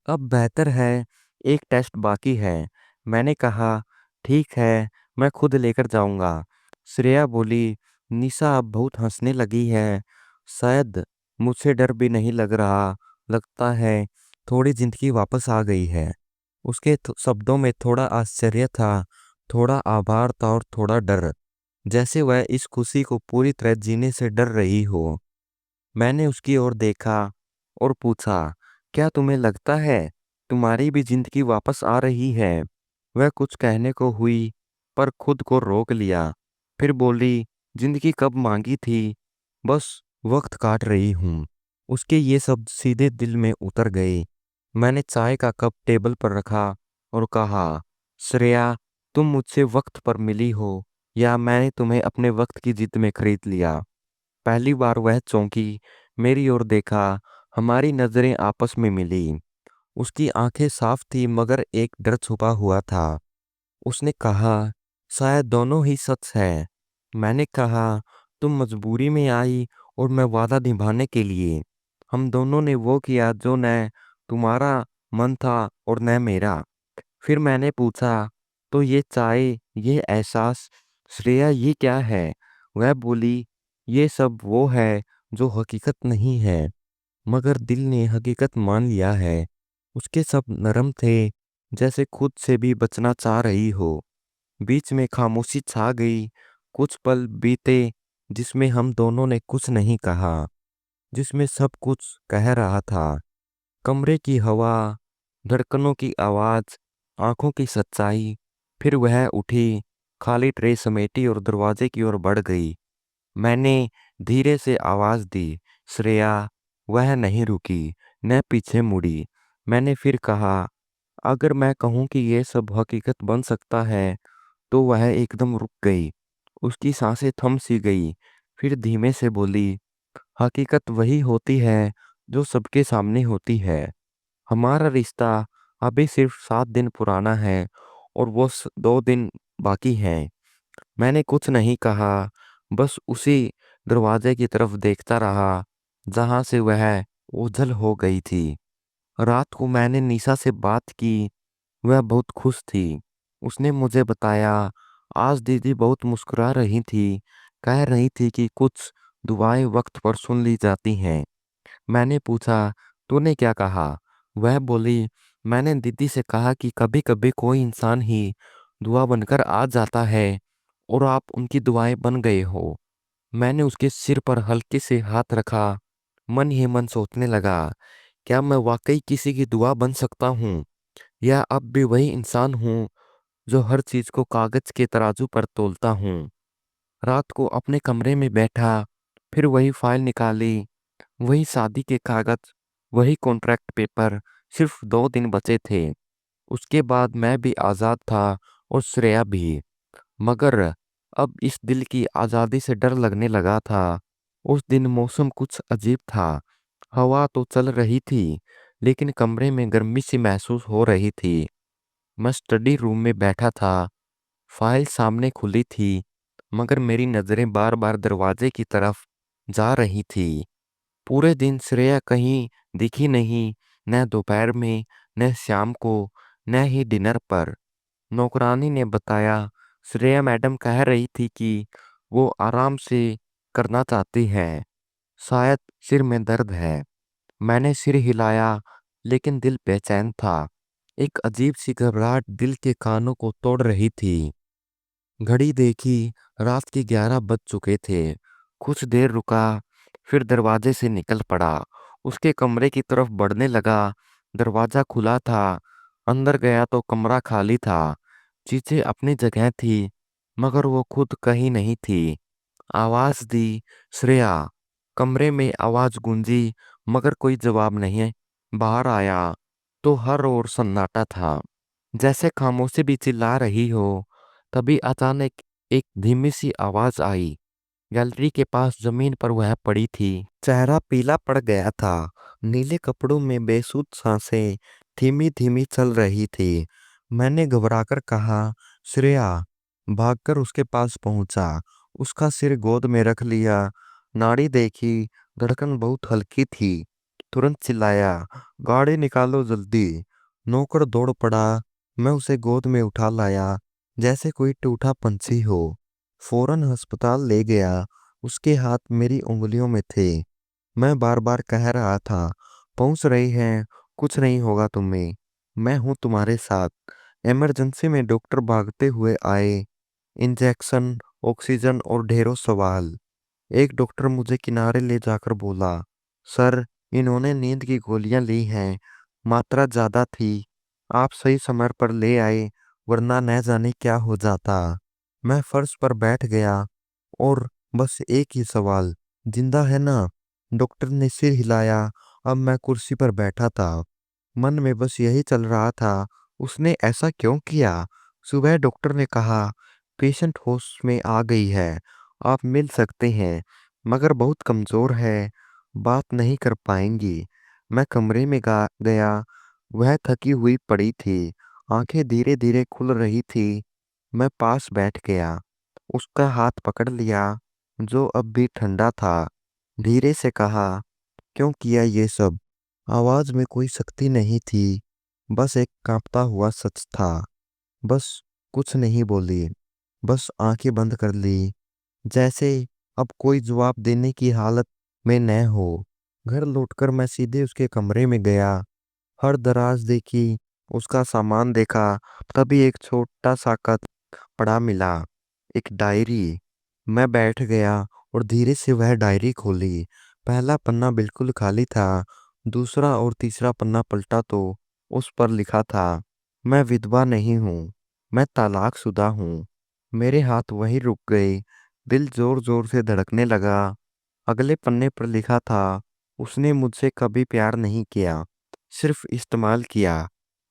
अब बेहतर है, एक टेस्ट बाकी है। मैंने कहा, ठीक है, मैं खुद लेकर जाऊंगा। श्रेया बोली, निशा अब बहुत हंसने लगी है। शायद मुझसे डर भी नहीं लग रहा, लगता है थोड़ी जिंदगी वापस आ गई है। उसके शब्दों में थोड़ा आश्चर्य था, थोड़ा आभार था और थोड़ा डर, जैसे वह इस खुशी को पूरी तरह जीने से डर रही हो। मैंने उसकी ओर देखा और पूछा, क्या तुम्हें लगता है तुम्हारी भी जिंदगी वापस आ रही है? वह कुछ कहने को हुई, पर खुद को रोक लिया। फिर बोली, जिंदगी कब मांगी थी, बस वक्त काट रही हूँ। उसके ये शब्द सीधे दिल में उतर गए। मैंने चाय का कप टेबल पर रखा और कहा, श्रेया, तुम मुझसे वक्त पर मिली हो या मैंने तुम्हें अपने वक्त की जिद में खरीद लिया? पहली बार वह चौंकी, मेरी ओर देखा, हमारी नजरें आपस में मिली। उसकी आंखें साफ थी, मगर एक डर छुपा हुआ था। उसने कहा, शायद दोनों ही सच है। मैंने कहा, तुम मजबूरी में आई और मैं वादा निभाने के लिए। हम दोनों ने वो किया जो न तुम्हारा मन था और न मेरा। फिर मैंने पूछा, तो ये चाय, ये एहसास, श्रेया, ये क्या है? वह बोली, ये सब वो है जो हकीकत नहीं है, मगर दिल ने हकीकत मान लिया है। उसके शब्द नरम थे, जैसे खुद से भी बचना चाह रही हो। बीच में खामोशी छा गई। कुछ पल बीते जिसमें हम दोनों ने कुछ नहीं कहा, जिसमें सब कुछ कह रहा था। कमरे की हवा, धड़कनों की आवाज, आंखों की सच्चाई। फिर वह उठी, खाली ट्रे समेटी और दरवाजे की ओर बढ़ गई। मैंने धीरे से आवाज दी, श्रेया। वह नहीं रुकी, न पीछे मुड़ी। मैंने फिर कहा, अगर मैं कहूँ कि ये सब हकीकत बन सकता है, तो वह एकदम रुक गई। उसकी सांसें थम सी गई। फिर धीमे से बोली, हकीकत वही होती है जो सबके सामने होती है। हमारा रिश्ता अभी सिर्फ 7 दिन पुराना है और वो 2 दिन बाकी हैं। मैंने कुछ नहीं कहा, बस उसी दरवाजे की तरफ देखता रहा जहां से वह ओझल हो गई थी। रात को मैंने निशा से बात की। वह बहुत खुश थी। उसने मुझे बताया, आज दीदी बहुत मुस्कुरा रही थी। कह रही थी कि कुछ दुआएं वक्त पर सुन ली जाती हैं। मैंने पूछा, तूने क्या कहा? वह बोली, मैंने दीदी से कहा कि कभी कभी कोई इंसान ही दुआ बनकर आ जाता है और आप उनकी दुआएं बन गए हो। मैंने उसके सिर पर हल्के से हाथ रखा। मन ही मन सोचने लगा, क्या मैं वाकई किसी की दुआ बन सकता हूँ, या अब भी वही इंसान हूँ जो हर चीज को कागज के तराजू पर तोलता हूँ। रात को अपने कमरे में बैठा, फिर वही फाइल निकाली, वही शादी के कागज, वही कॉन्ट्रैक्ट पेपर। सिर्फ 2 दिन बचे थे। उसके बाद मैं भी आजाद था और श्रेया भी। मगर अब इस दिल की आजादी से डर लगने लगा था। उस दिन मौसम कुछ अजीब था। हवा तो चल रही थी, लेकिन कमरे में गर्मी सी महसूस हो रही थी। मैं स्टडी रूम में बैठा था। फाइल सामने खुली थी, मगर मेरी नजरें बार बार दरवाजे की तरफ जा रही थी। पूरे दिन श्रेया कहीं दिखी नहीं, न दोपहर में, न शाम को, न ही डिनर पर। नौकरानी ने बताया, श्रेया मैडम कह रही थी कि वो आराम से करना चाहती है। शायद सिर में दर्द है। मैंने सिर हिलाया, लेकिन दिल बेचैन था। एक अजीब सी घबराहट दिल के कानों को तोड़ रही थी। घड़ी देखी, रात के 11 बज चुके थे। कुछ देर रुका, फिर दरवाजे से निकल पड़ा। उसके कमरे की तरफ बढ़ने लगा। दरवाजा खुला था। अंदर गया तो कमरा खाली था। चीजें अपनी जगह थी, मगर वो खुद कहीं नहीं थी। आवाज दी, श्रेया। कमरे में आवाज गूंजी, मगर कोई जवाब नहीं। बाहर आया तो हर ओर सन्नाटा था, जैसे खामोशी भी चिल्ला रही हो। तभी अचानक एक धीमी सी आवाज आई। गैलरी के पास जमीन पर वह पड़ी थी। चेहरा पीला पड़ गया था। नीले कपड़ों में बेसुध सांसें धीमी धीमी चल रही थी। मैंने घबराकर कहा, श्रेया। भागकर उसके पास पहुंचा। उसका सिर गोद में रख लिया। नाड़ी देखी, धड़कन बहुत हल्की थी। तुरंत चिल्लाया, गाड़ी निकालो जल्दी। नौकर दौड़ पड़ा। मैं उसे गोद में उठा लाया, जैसे कोई टूटा पंछी हो। फौरन अस्पताल ले गया। उसके हाथ मेरी उंगलियों में थे। मैं बार बार कह रहा था, पहुंच रही हैं, कुछ नहीं होगा तुम्हें, मैं हूं तुम्हारे साथ। इमरजेंसी में डॉक्टर भागते हुए आए। इंजेक्शन, ऑक्सीजन और ढेरों सवाल। एक डॉक्टर मुझे किनारे ले जाकर बोला, सर, इन्होंने नींद की गोलियां ली हैं, मात्रा ज्यादा थी। आप सही समय पर ले आए, वरना न जाने क्या हो जाता। मैं फर्श पर बैठ गया और बस एक ही सवाल, जिंदा है ना? डॉक्टर ने सिर हिलाया। अब मैं कुर्सी पर बैठा था। मन में बस यही चल रहा था, उसने ऐसा क्यों किया? सुबह डॉक्टर ने कहा, पेशेंट होश में आ गई है, आप मिल सकते हैं, मगर बहुत कमजोर है, बात नहीं कर पाएंगी। मैं कमरे में गया। वह थकी हुई पड़ी थी। आंखें धीरे धीरे खुल रही थी। मैं पास बैठ गया। उसका हाथ पकड़ लिया, जो अब भी ठंडा था। धीरे से कहा, क्यों किया ये सब? आवाज में कोई शक्ति नहीं थी, बस एक कांपता हुआ सच था। बस कुछ नहीं बोली, बस आंखें बंद कर ली, जैसे अब कोई जवाब देने की हालत में न हो। घर लौटकर मैं सीधे उसके कमरे में गया। हर दराज देखी, उसका सामान देखा। तभी एक छोटा सा खत पड़ा मिला, एक डायरी। मैं बैठ गया और धीरे से वह डायरी खोली। पहला पन्ना बिल्कुल खाली था। दूसरा और तीसरा पन्ना पलटा तो उस पर लिखा था, मैं विधवा नहीं हूँ, मैं तलाकशुदा हूँ। मेरे हाथ वहीं रुक गए। दिल जोर जोर से धड़कने लगा। अगले पन्ने पर लिखा था, उसने मुझसे कभी प्यार नहीं किया, सिर्फ इस्तेमाल किया।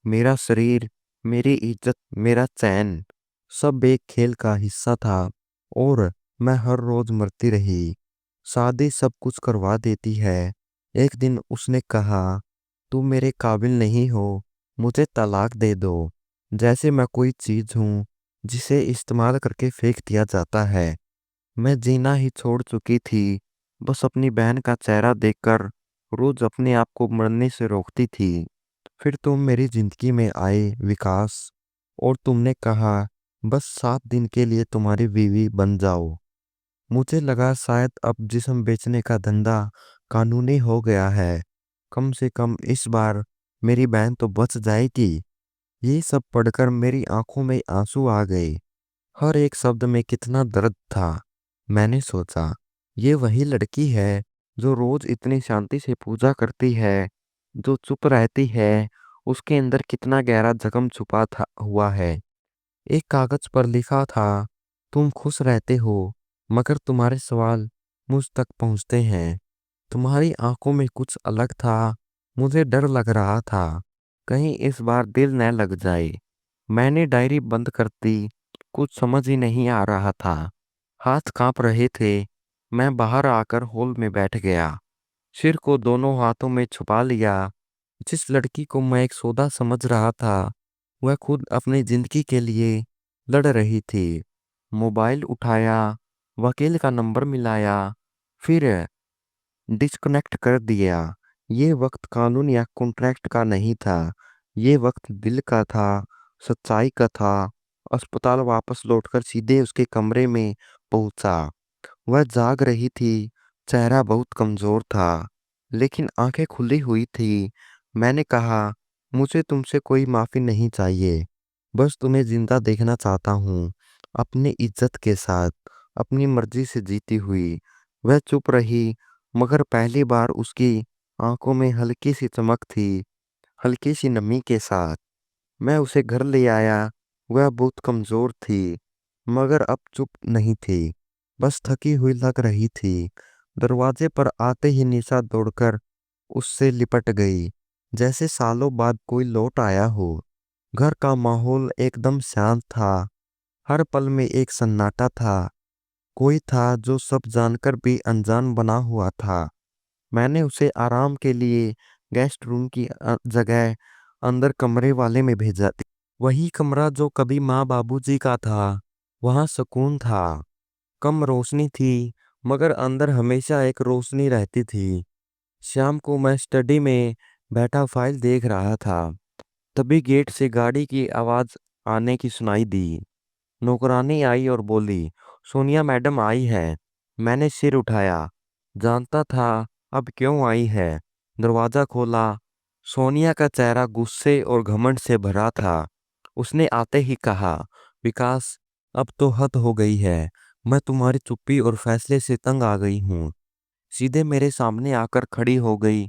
मेरा शरीर, मेरी इज्जत, मेरा चैन, सब एक खेल का हिस्सा था और मैं हर रोज मरती रही। शादी सब कुछ करवा देती है। एक दिन उसने कहा, तुम मेरे काबिल नहीं हो, मुझे तलाक दे दो। जैसे मैं कोई चीज हूं जिसे इस्तेमाल करके फेंक दिया जाता है। मैं जीना ही छोड़ चुकी थी। बस अपनी बहन का चेहरा देखकर रोज अपने आप को मरने से रोकती थी। फिर तुम मेरी जिंदगी में आए विकास, और तुमने कहा बस 7 दिन के लिए तुम्हारी बीवी बन जाओ। मुझे लगा शायद अब जिस्म बेचने का धंधा कानूनी हो गया है। कम से कम इस बार मेरी बहन तो बच जाएगी। ये सब पढ़कर मेरी आंखों में आंसू आ गए। हर एक शब्द में कितना दर्द था। मैंने सोचा, ये वही लड़की है जो रोज इतनी शांति से पूजा करती है, जो चुप रहती है। उसके अंदर कितना गहरा जख्म छुपा था हुआ है। एक कागज पर लिखा था, तुम खुश रहते हो मगर तुम्हारे सवाल मुझ तक पहुंचते हैं। तुम्हारी आंखों में कुछ अलग था। मुझे डर लग रहा था कहीं इस बार दिल न लग जाए। मैंने डायरी बंद कर दी। कुछ समझ ही नहीं आ रहा था। हाथ कांप रहे थे। मैं बाहर आकर हॉल में बैठ गया, सिर को दोनों हाथों में छुपा लिया। जिस लड़की को मैं एक सौदा समझ रहा था, वह खुद अपनी जिंदगी के लिए लड़ रही थी। मोबाइल उठाया, वकील का नंबर मिलाया, फिर डिस्कनेक्ट कर दिया। ये वक्त कानून या कॉन्ट्रैक्ट का नहीं था। ये वक्त दिल का था, सच्चाई का था। अस्पताल वापस लौटकर सीधे उसके कमरे में पहुंचा। वह जाग रही थी। चेहरा बहुत कमजोर था, लेकिन आंखें खुली हुई थी। मैंने कहा, मुझे तुमसे कोई माफी नहीं चाहिए। बस तुम्हें जिंदा देखना चाहता हूँ, अपनी इज्जत के साथ, अपनी मर्जी से जीती हुई। वह चुप रही, मगर पहली बार उसकी आंखों में हल्की सी चमक थी, हल्की सी नमी के साथ। मैं उसे घर ले आया। वह बहुत कमजोर थी, मगर अब चुप नहीं थी, बस थकी हुई लग रही थी। दरवाजे पर आते ही निशा दौड़कर उससे लिपट गई, जैसे सालों बाद कोई लौट आया हो। घर का माहौल एकदम शांत था। हर पल में एक सन्नाटा था। कोई था जो सब जानकर भी अनजान बना हुआ था। मैंने उसे आराम के लिए गेस्ट रूम की जगह अंदर कमरे वाले में भेजा। वही कमरा जो कभी माँ बाबूजी का था। वहाँ सुकून था। कम रोशनी थी, मगर अंदर हमेशा एक रोशनी रहती थी। शाम को मैं स्टडी में बैठा फाइल देख रहा था। तभी गेट से गाड़ी की आवाज आने की सुनाई दी। नौकरानी आई और बोली, सोनिया मैडम आई है। मैंने सिर उठाया, जानता था अब क्यों आई है। दरवाजा खोला। सोनिया का चेहरा गुस्से और घमंड से भरा था। उसने आते ही कहा, विकास, अब तो हद हो गई है। मैं तुम्हारी चुप्पी और फैसले से तंग आ गई हूँ। सीधे मेरे सामने आकर खड़ी हो गई।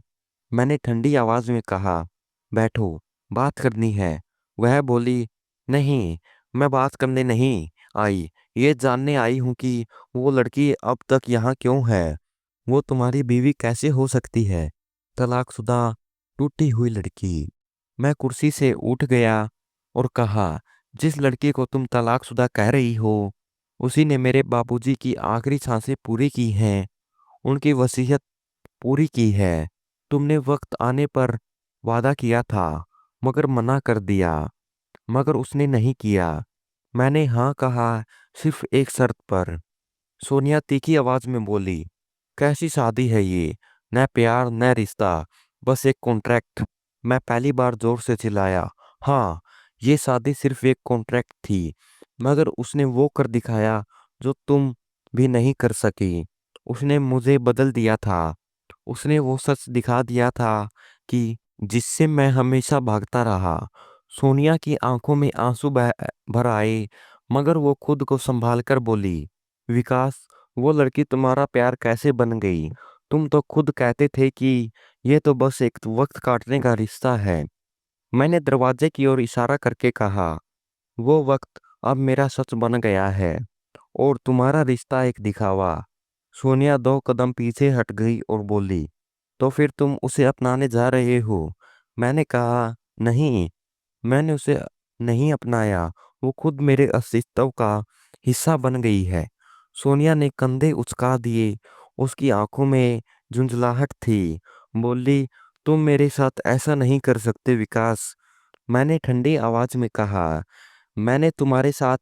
मैंने ठंडी आवाज में कहा, बैठो, बात करनी है। वह बोली, नहीं, मैं बात करने नहीं आई, ये जानने आई हूं कि वो लड़की अब तक यहाँ क्यों है। वो तुम्हारी बीवी कैसे हो सकती है? तलाकशुदा, टूटी हुई लड़की। मैं कुर्सी से उठ गया और कहा, जिस लड़की को तुम तलाकशुदा कह रही हो, उसी ने मेरे बाबूजी की आखिरी सांसें पूरी की हैं, उनकी वसीयत पूरी की है। तुमने वक्त आने पर वादा किया था, मगर मना कर दिया। मगर उसने नहीं किया। मैंने हाँ कहा, सिर्फ एक शर्त पर। सोनिया तीखी आवाज में बोली, कैसी शादी है ये? न प्यार न रिश्ता, बस एक कॉन्ट्रैक्ट। मैं पहली बार जोर से चिल्लाया, हाँ, ये शादी सिर्फ एक कॉन्ट्रैक्ट थी। मगर उसने वो कर दिखाया जो तुम भी नहीं कर सकी। उसने मुझे बदल दिया था। उसने वो सच दिखा दिया था कि जिससे मैं हमेशा भागता रहा। सोनिया की आंखों में आंसू भर आए, मगर वो खुद को संभाल कर बोली, विकास, वो लड़की तुम्हारा प्यार कैसे बन गई? तुम तो खुद कहते थे कि ये तो बस एक वक्त काटने का रिश्ता है। मैंने दरवाजे की ओर इशारा करके कहा, वो वक्त अब मेरा सच बन गया है और तुम्हारा रिश्ता एक दिखावा। सोनिया 2 कदम पीछे हट गई और बोली, तो फिर तुम उसे अपनाने जा रहे हो? मैंने कहा, नहीं, मैंने उसे नहीं अपनाया, वो खुद मेरे अस्तित्व का हिस्सा बन गई है। सोनिया ने कंधे उचका दिए, उसकी आंखों में झुंझलाहट थी। बोली, तुम मेरे साथ ऐसा नहीं कर सकते विकास। मैंने ठंडी आवाज में कहा, मैंने तुम्हारे साथ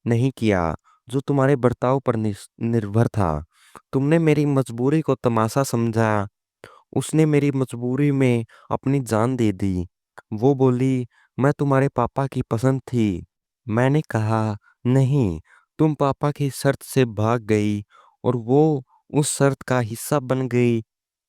नहीं किया जो तुम्हारे बर्ताव पर निर्भर था। तुमने मेरी मजबूरी को तमाशा समझा। उसने मेरी मजबूरी में अपनी जान दे दी। वो बोली, मैं तुम्हारे पापा की पसंद थी। मैंने कहा, नहीं, तुम पापा की शर्त से भाग गई और वो उस शर्त का हिस्सा बन गई।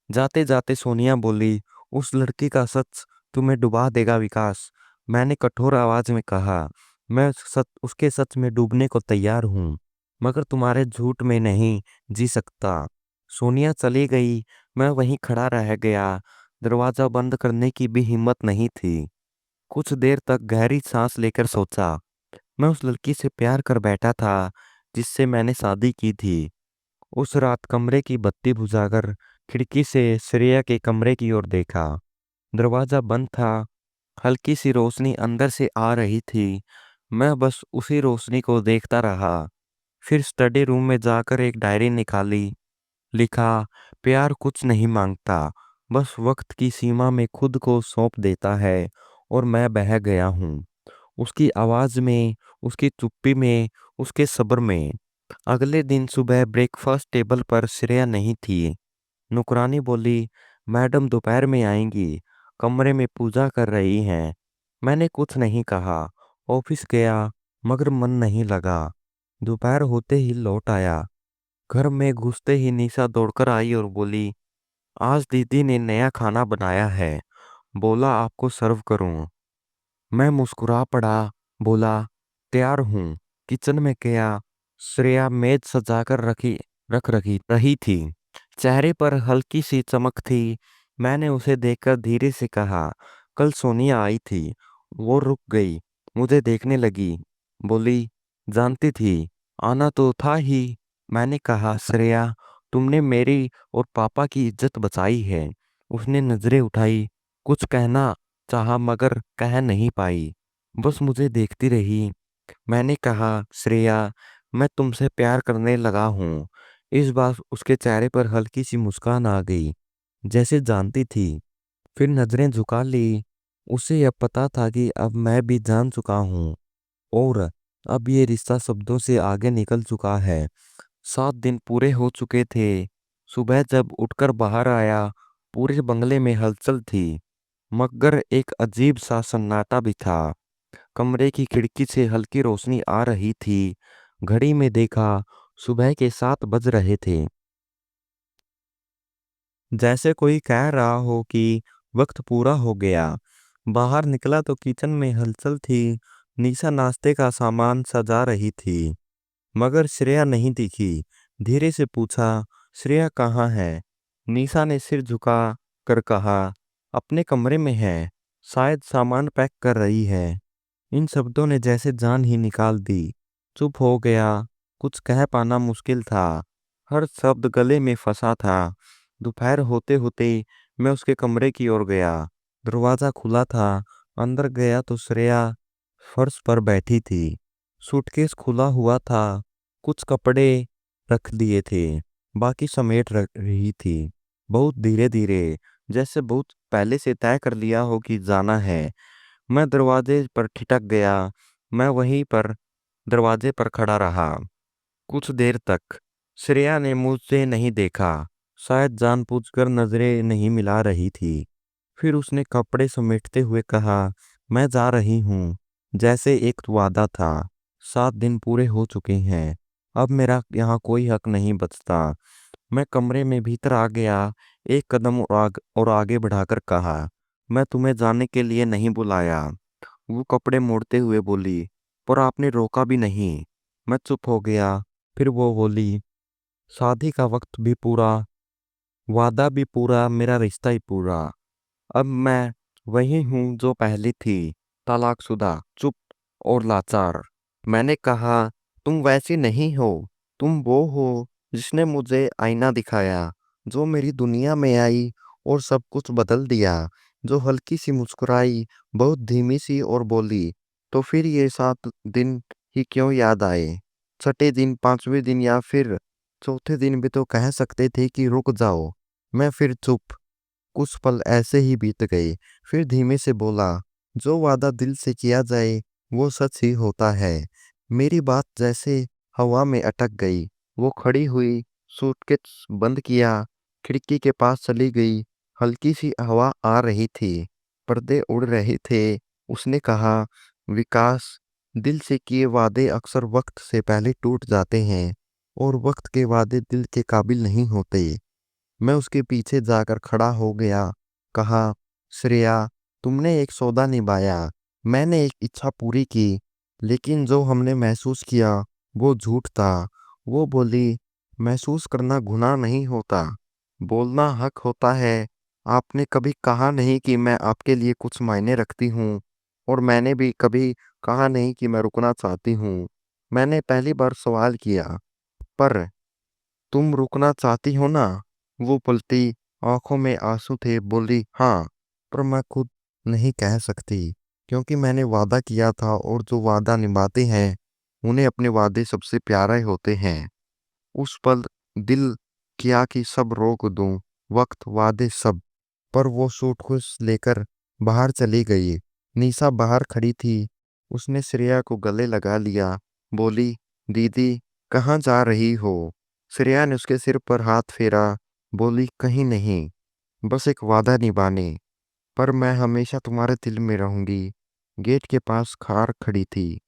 जाते जाते सोनिया बोली, उस लड़की का सच तुम्हें डुबा देगा विकास। मैंने कठोर आवाज में कहा, मैं सच उसके सच में डूबने को तैयार हूँ, मगर तुम्हारे झूठ में नहीं जी सकता। सोनिया चली गई। मैं वहीं खड़ा रह गया। दरवाजा बंद करने की भी हिम्मत नहीं थी। कुछ देर तक गहरी सांस लेकर सोचा। मैं उस लड़की से प्यार कर बैठा था जिससे मैंने शादी की थी। उस रात कमरे की बत्ती बुझाकर खिड़की से श्रेया के कमरे की ओर देखा। दरवाजा बंद था। हल्की सी रोशनी अंदर से आ रही थी। मैं बस उसी रोशनी को देखता रहा। फिर स्टडी रूम में जाकर एक डायरी निकाली। लिखा, प्यार कुछ नहीं मांगता, बस वक्त की सीमा में खुद को सौंप देता है। और मैं बह गया हूँ उसकी आवाज में, उसकी चुप्पी में, उसके सब्र में। अगले दिन सुबह ब्रेकफास्ट टेबल पर श्रेया नहीं थी। नुकरानी बोली, मैडम दोपहर में आएंगी, कमरे में पूजा कर रही हैं। मैंने कुछ नहीं कहा। ऑफिस गया, मगर मन नहीं लगा। दोपहर होते ही लौट आया। घर में घुसते ही निशा दौड़कर आई और बोली, आज दीदी ने नया खाना बनाया है, बोला आपको सर्व करूं। मैं मुस्कुरा पड़ा। बोला, तैयार हूँ। किचन में गया। श्रेया मेज सजाकर रख रखी रही थी। चेहरे पर हल्की सी चमक थी। मैंने उसे देखकर धीरे से कहा, कल सोनिया आई थी। वो रुक गई, मुझे देखने लगी। बोली, जानती थी, आना तो था ही। मैंने कहा, श्रेया, तुमने मेरी और पापा की इज्जत बचाई है। उसने नजरें उठाई। कुछ कहना चाहा मगर कह नहीं पाई, बस मुझे देखती रही। मैंने कहा, श्रेया, मैं तुमसे प्यार करने लगा हूँ। इस बार उसके चेहरे पर हल्की सी मुस्कान आ गई, जैसे जानती थी। फिर नजरें झुका ली। उसे अब पता था कि अब मैं भी जान चुका हूँ, और अब ये रिश्ता शब्दों से आगे निकल चुका है। 7 दिन पूरे हो चुके थे। सुबह जब उठकर बाहर आया, पूरे बंगले में हलचल थी, मगर एक अजीब सा सन्नाटा भी था। कमरे की खिड़की से हल्की रोशनी आ रही थी। घड़ी में देखा, सुबह के 7 बज रहे थे। जैसे कोई कह रहा हो कि वक्त पूरा हो गया। बाहर निकला तो किचन में हलचल थी। निशा नाश्ते का सामान सजा रही थी, मगर श्रेया नहीं दिखी। धीरे से पूछा, श्रेया कहाँ है? निशा ने सिर झुका कर कहा, अपने कमरे में है, शायद सामान पैक कर रही है। इन शब्दों ने जैसे जान ही निकाल दी। चुप हो गया। कुछ कह पाना मुश्किल था। हर शब्द गले में फंसा था। दोपहर होते होते मैं उसके कमरे की ओर गया। दरवाजा खुला था। अंदर गया तो श्रेया फर्श पर बैठी थी। सूटकेस खुला हुआ था। कुछ कपड़े रख दिए थे, बाकी समेट रख रही थी। बहुत धीरे धीरे, जैसे बहुत पहले से तय कर लिया हो कि जाना है। मैं दरवाजे पर ठिठक गया। मैं वहीं पर दरवाजे पर खड़ा रहा कुछ देर तक। श्रेया ने मुझसे नहीं देखा, शायद जानबूझकर नजरें नहीं मिला रही थी। फिर उसने कपड़े समेटते हुए कहा, मैं जा रही हूँ, जैसे एक वादा था। 7 दिन पूरे हो चुके हैं, अब मेरा यहाँ कोई हक नहीं बचता। मैं कमरे में भीतर आ गया। एक कदम और आगे बढ़ाकर कहा, मैं तुम्हें जाने के लिए नहीं बुलाया। वो कपड़े मोड़ते हुए बोली, पर आपने रोका भी नहीं। मैं चुप हो गया। फिर वो बोली, शादी का वक्त भी पूरा, वादा भी पूरा, मेरा रिश्ता ही पूरा। अब मैं वही हूँ जो पहले थी, तलाकशुदा, चुप और लाचार। मैंने कहा, तुम वैसी नहीं हो। तुम वो हो जिसने मुझे आईना दिखाया, जो मेरी दुनिया में आई और सब कुछ बदल दिया। जो हल्की सी मुस्कुराई, बहुत धीमी सी और बोली, तो फिर ये 7 दिन ही क्यों याद आए? छठे दिन, 5वें दिन या फिर चौथे दिन भी तो कह सकते थे कि रुक जाओ। मैं फिर चुप। कुछ पल ऐसे ही बीत गए। फिर धीमे से बोला, जो वादा दिल से किया जाए वो सच ही होता है। मेरी बात जैसे हवा में अटक गई। वो खड़ी हुई, सूटकेस बंद किया, खिड़की के पास चली गई। हल्की सी हवा आ रही थी, पर्दे उड़ रहे थे। उसने कहा, विकास, दिल से किए वादे अक्सर वक्त से पहले टूट जाते हैं और वक्त के वादे दिल के काबिल नहीं होते। मैं उसके पीछे जाकर खड़ा हो गया। कहा, श्रेया, तुमने एक सौदा निभाया, मैंने एक इच्छा पूरी की, लेकिन जो हमने महसूस किया वो झूठ था। वो बोली, महसूस करना गुनाह नहीं होता, बोलना हक होता है। आपने कभी कहा नहीं कि मैं आपके लिए कुछ मायने रखती हूँ, और मैंने भी कभी कहा नहीं कि मैं रुकना चाहती हूँ। मैंने पहली बार सवाल किया, पर तुम रुकना चाहती हो ना? वो पलटी, आंखों में आंसू थे, बोली, हाँ, पर मैं खुद नहीं कह सकती, क्योंकि मैंने वादा किया था और जो वादा निभाते हैं उन्हें अपने वादे सबसे प्यारे होते हैं। उस पल दिल किया कि सब रोक दूं, वक्त, वादे, सब। पर वो सूटकेस लेकर बाहर चली गई। निशा बाहर खड़ी थी। उसने श्रेया को गले लगा लिया, बोली, दीदी, कहाँ जा रही हो? श्रेया ने उसके सिर पर हाथ फेरा, बोली, कहीं नहीं, बस एक वादा निभाने। पर मैं हमेशा तुम्हारे दिल में रहूंगी। गेट के पास कार खड़ी थी।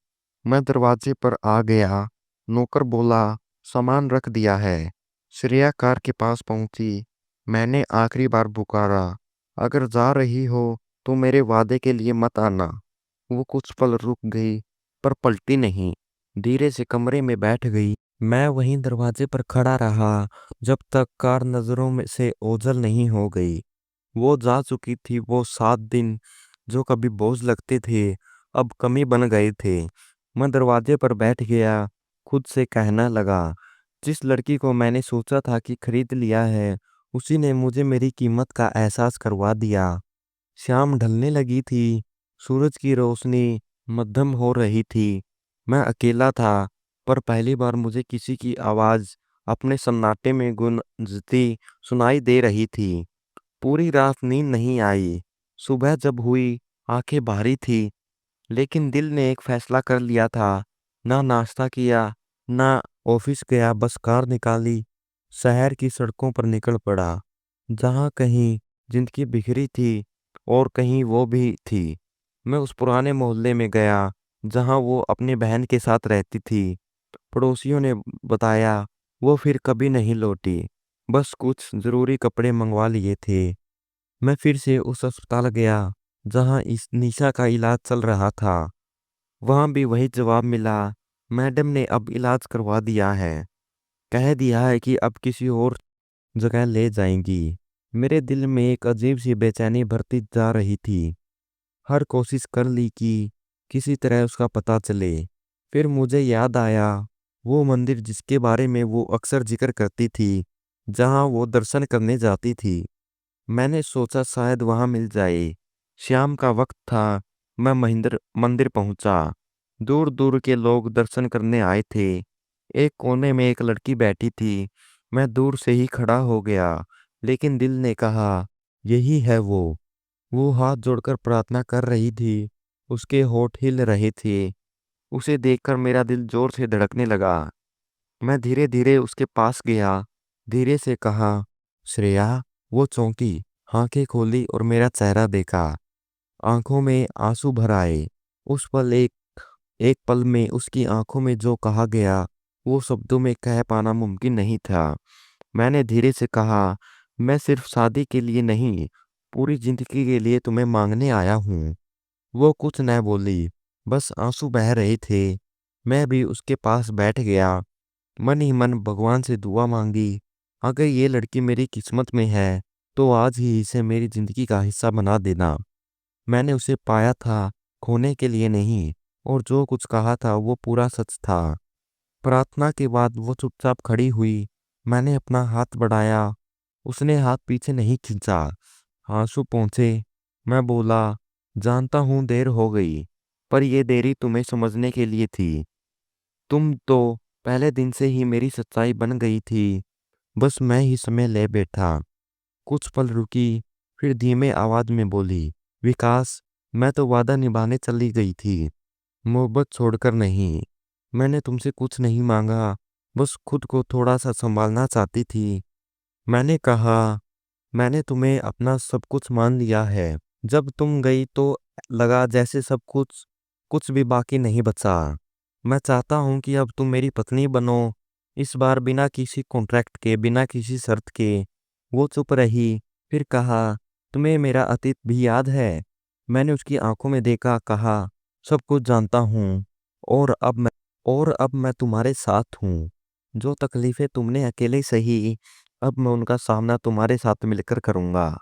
मैं दरवाजे पर आ गया। नौकर बोला, सामान रख दिया है। श्रेया कार के पास पहुंची। मैंने आखिरी बार पुकारा, अगर जा रही हो तो मेरे वादे के लिए मत आना। वो कुछ पल रुक गई, पर पलटी नहीं। धीरे से कमरे में बैठ गई। मैं वहीं दरवाजे पर खड़ा रहा जब तक कार नजरों में से ओझल नहीं हो गई। वो जा चुकी थी। वो 7 दिन जो कभी बोझ लगते थे अब कमी बन गए थे। मैं दरवाजे पर बैठ गया, खुद से कहना लगा, जिस लड़की को मैंने सोचा था कि खरीद लिया है, उसी ने मुझे मेरी कीमत का एहसास करवा दिया। शाम ढलने लगी थी। सूरज की रोशनी मध्यम हो रही थी। मैं अकेला था, पर पहली बार मुझे किसी की आवाज अपने सन्नाटे में गूंजती सुनाई दे रही थी। पूरी रात नींद नहीं आई। सुबह जब हुई, आंखें भारी थी, लेकिन दिल ने एक फैसला कर लिया था। ना नाश्ता किया, ना ऑफिस गया, बस कार निकाली, शहर की सड़कों पर निकल पड़ा। जहां कहीं जिंदगी बिखरी थी और कहीं वो भी थी। मैं उस पुराने मोहल्ले में गया जहां वो अपनी बहन के साथ रहती थी। पड़ोसियों ने बताया वो फिर कभी नहीं लौटी, बस कुछ जरूरी कपड़े मंगवा लिए थे। मैं फिर से उस अस्पताल गया जहां इस निशा का इलाज चल रहा था। वहां भी वही जवाब मिला, मैडम ने अब इलाज करवा दिया है, कह दिया है कि अब किसी और जगह ले जाएंगी। मेरे दिल में एक अजीब सी बेचैनी भरती जा रही थी। हर कोशिश कर ली कि किसी तरह उसका पता चले। फिर मुझे याद आया वो मंदिर जिसके बारे में वो अक्सर जिक्र करती थी, जहां वो दर्शन करने जाती थी। मैंने सोचा शायद वहां मिल जाए। शाम का वक्त था। मैं महिंद्र मंदिर पहुंचा। दूर दूर के लोग दर्शन करने आए थे। एक कोने में एक लड़की बैठी थी। मैं दूर से ही खड़ा हो गया, लेकिन दिल ने कहा, यही है वो हाथ जोड़कर प्रार्थना कर रही थी। उसके होठ हिल रहे थे। उसे देखकर मेरा दिल जोर से धड़कने लगा। मैं धीरे धीरे उसके पास गया, धीरे से कहा, श्रेया। वो चौंकी, आंखें खोली और मेरा चेहरा देखा। आंखों में आंसू भर आए। उस पल एक एक पल में उसकी आंखों में जो कहा गया वो शब्दों में कह पाना मुमकिन नहीं था। मैंने धीरे से कहा, मैं सिर्फ शादी के लिए नहीं, पूरी जिंदगी के लिए तुम्हें मांगने आया हूँ। वो कुछ न बोली, बस आंसू बह रहे थे। मैं भी उसके पास बैठ गया, मन ही मन भगवान से दुआ मांगी, अगर ये लड़की मेरी किस्मत में है तो आज ही इसे मेरी जिंदगी का हिस्सा बना देना। मैंने उसे पाया था, खोने के लिए नहीं, और जो कुछ कहा था वो पूरा सच था। प्रार्थना के बाद वो चुपचाप खड़ी हुई। मैंने अपना हाथ बढ़ाया। उसने हाथ पीछे नहीं खींचा। आंसू पहुंचे मैं बोला, जानता हूँ देर हो गई, पर ये देरी तुम्हें समझने के लिए थी। तुम तो पहले दिन से ही मेरी सच्चाई बन गई थी, बस मैं ही समय ले बैठा। कुछ पल रुकी, फिर धीमे आवाज में बोली, विकास, मैं तो वादा निभाने चली गई थी, मोहब्बत छोड़कर नहीं। मैंने तुमसे कुछ नहीं मांगा, बस खुद को थोड़ा सा संभालना चाहती थी। मैंने कहा, मैंने तुम्हें अपना सब कुछ मान लिया है। जब तुम गई तो लगा जैसे सब कुछ कुछ भी बाकी नहीं बचा। मैं चाहता हूं कि अब तुम मेरी पत्नी बनो। इस बार बिना किसी कॉन्ट्रैक्ट के, बिना किसी शर्त के। वो चुप रही, फिर कहा, तुम्हें मेरा अतीत भी याद है? मैंने उसकी आंखों में देखा, कहा, सब कुछ जानता हूँ। और अब मैं तुम्हारे साथ हूँ। जो तकलीफें तुमने अकेले सही, अब मैं उनका सामना तुम्हारे साथ मिलकर करूंगा।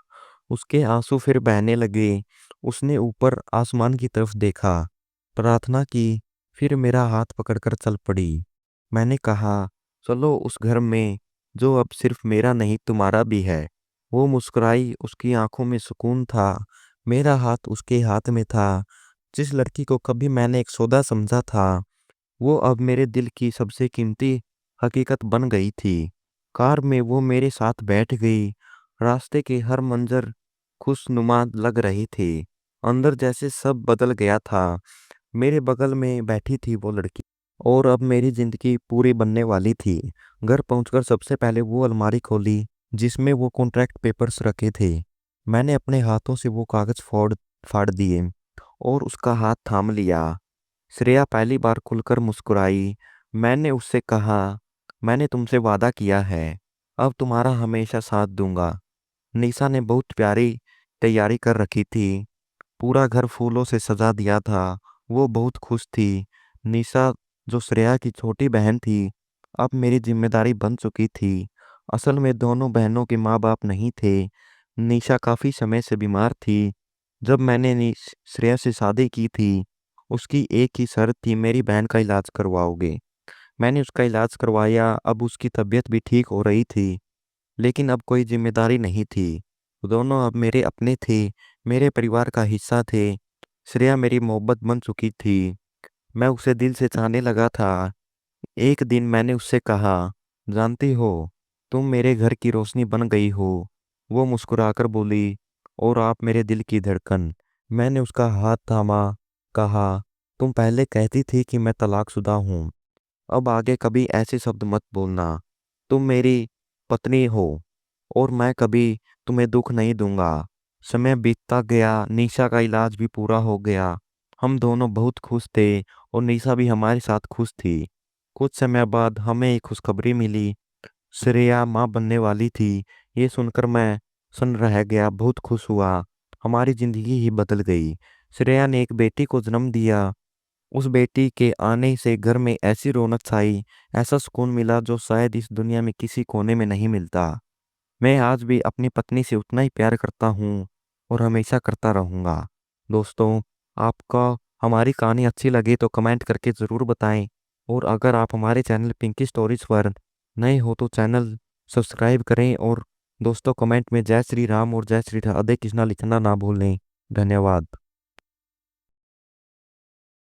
उसके आंसू फिर बहने लगे। उसने ऊपर आसमान की तरफ देखा, प्रार्थना की, फिर मेरा हाथ पकड़कर चल पड़ी। मैंने कहा, चलो उस घर में जो अब सिर्फ मेरा नहीं तुम्हारा भी है। वो मुस्कुराई, उसकी आंखों में सुकून था। मेरा हाथ उसके हाथ में था। जिस लड़की को कभी मैंने एक सौदा समझा था, वो अब मेरे दिल की सबसे कीमती हकीकत बन गई थी। कार में वो मेरे साथ बैठ गई। रास्ते के हर मंजर खुशनुमा लग रही थी। अंदर जैसे सब बदल गया था। मेरे बगल में बैठी थी वो लड़की, और अब मेरी जिंदगी पूरी बनने वाली थी। घर पहुंचकर सबसे पहले वो अलमारी खोली जिसमें वो कॉन्ट्रैक्ट पेपर्स रखे थे। मैंने अपने हाथों से वो कागज फोड़ फाड़ दिए और उसका हाथ थाम लिया। श्रेया पहली बार खुलकर मुस्कुराई। मैंने उससे कहा, मैंने तुमसे वादा किया है, अब तुम्हारा हमेशा साथ दूंगा। निशा ने बहुत प्यारी तैयारी कर रखी थी। पूरा घर फूलों से सजा दिया था। वो बहुत खुश थी। निशा, जो श्रेया की छोटी बहन थी, अब मेरी जिम्मेदारी बन चुकी थी। असल में दोनों बहनों के माँ बाप नहीं थे। निशा काफी समय से बीमार थी। जब मैंने श्रेया से शादी की थी, उसकी एक ही शर्त थी, मेरी बहन का इलाज करवाओगे। मैंने उसका इलाज करवाया। अब उसकी तबीयत भी ठीक हो रही थी, लेकिन अब कोई जिम्मेदारी नहीं थी। दोनों अब मेरे अपने थे, मेरे परिवार का हिस्सा थे। श्रेया मेरी मोहब्बत बन चुकी थी। मैं उसे दिल से चाहने लगा था। एक दिन मैंने उससे कहा, जानती हो, तुम मेरे घर की रोशनी बन गई हो। वो मुस्कुराकर बोली, और आप मेरे दिल की धड़कन। मैंने उसका हाथ थामा, कहा, तुम पहले कहती थी कि मैं तलाकशुदा हूँ, अब आगे कभी ऐसे शब्द मत बोलना। तुम मेरी पत्नी हो, और मैं कभी तुम्हें दुख नहीं दूंगा। समय बीतता गया, निशा का इलाज भी पूरा हो गया। हम दोनों बहुत खुश थे, और निशा भी हमारे साथ खुश थी। कुछ समय बाद हमें एक खुशखबरी मिली, श्रेया माँ बनने वाली थी। ये सुनकर मैं सुन रह गया, बहुत खुश हुआ। हमारी जिंदगी ही बदल गई। श्रेया ने एक बेटी को जन्म दिया। उस बेटी के आने से घर में ऐसी रौनक छाई, ऐसा सुकून मिला जो शायद इस दुनिया में किसी कोने में नहीं मिलता। मैं आज भी अपनी पत्नी से उतना ही प्यार करता हूँ, और हमेशा करता रहूँगा। दोस्तों, आपका हमारी कहानी अच्छी लगी तो कमेंट करके ज़रूर बताएं। और अगर आप हमारे चैनल पिंकी स्टोरीज पर नए हो तो चैनल सब्सक्राइब करें। और दोस्तों, कमेंट में जय श्री राम और जय श्री राधे कृष्णा लिखना ना भूलें। धन्यवाद।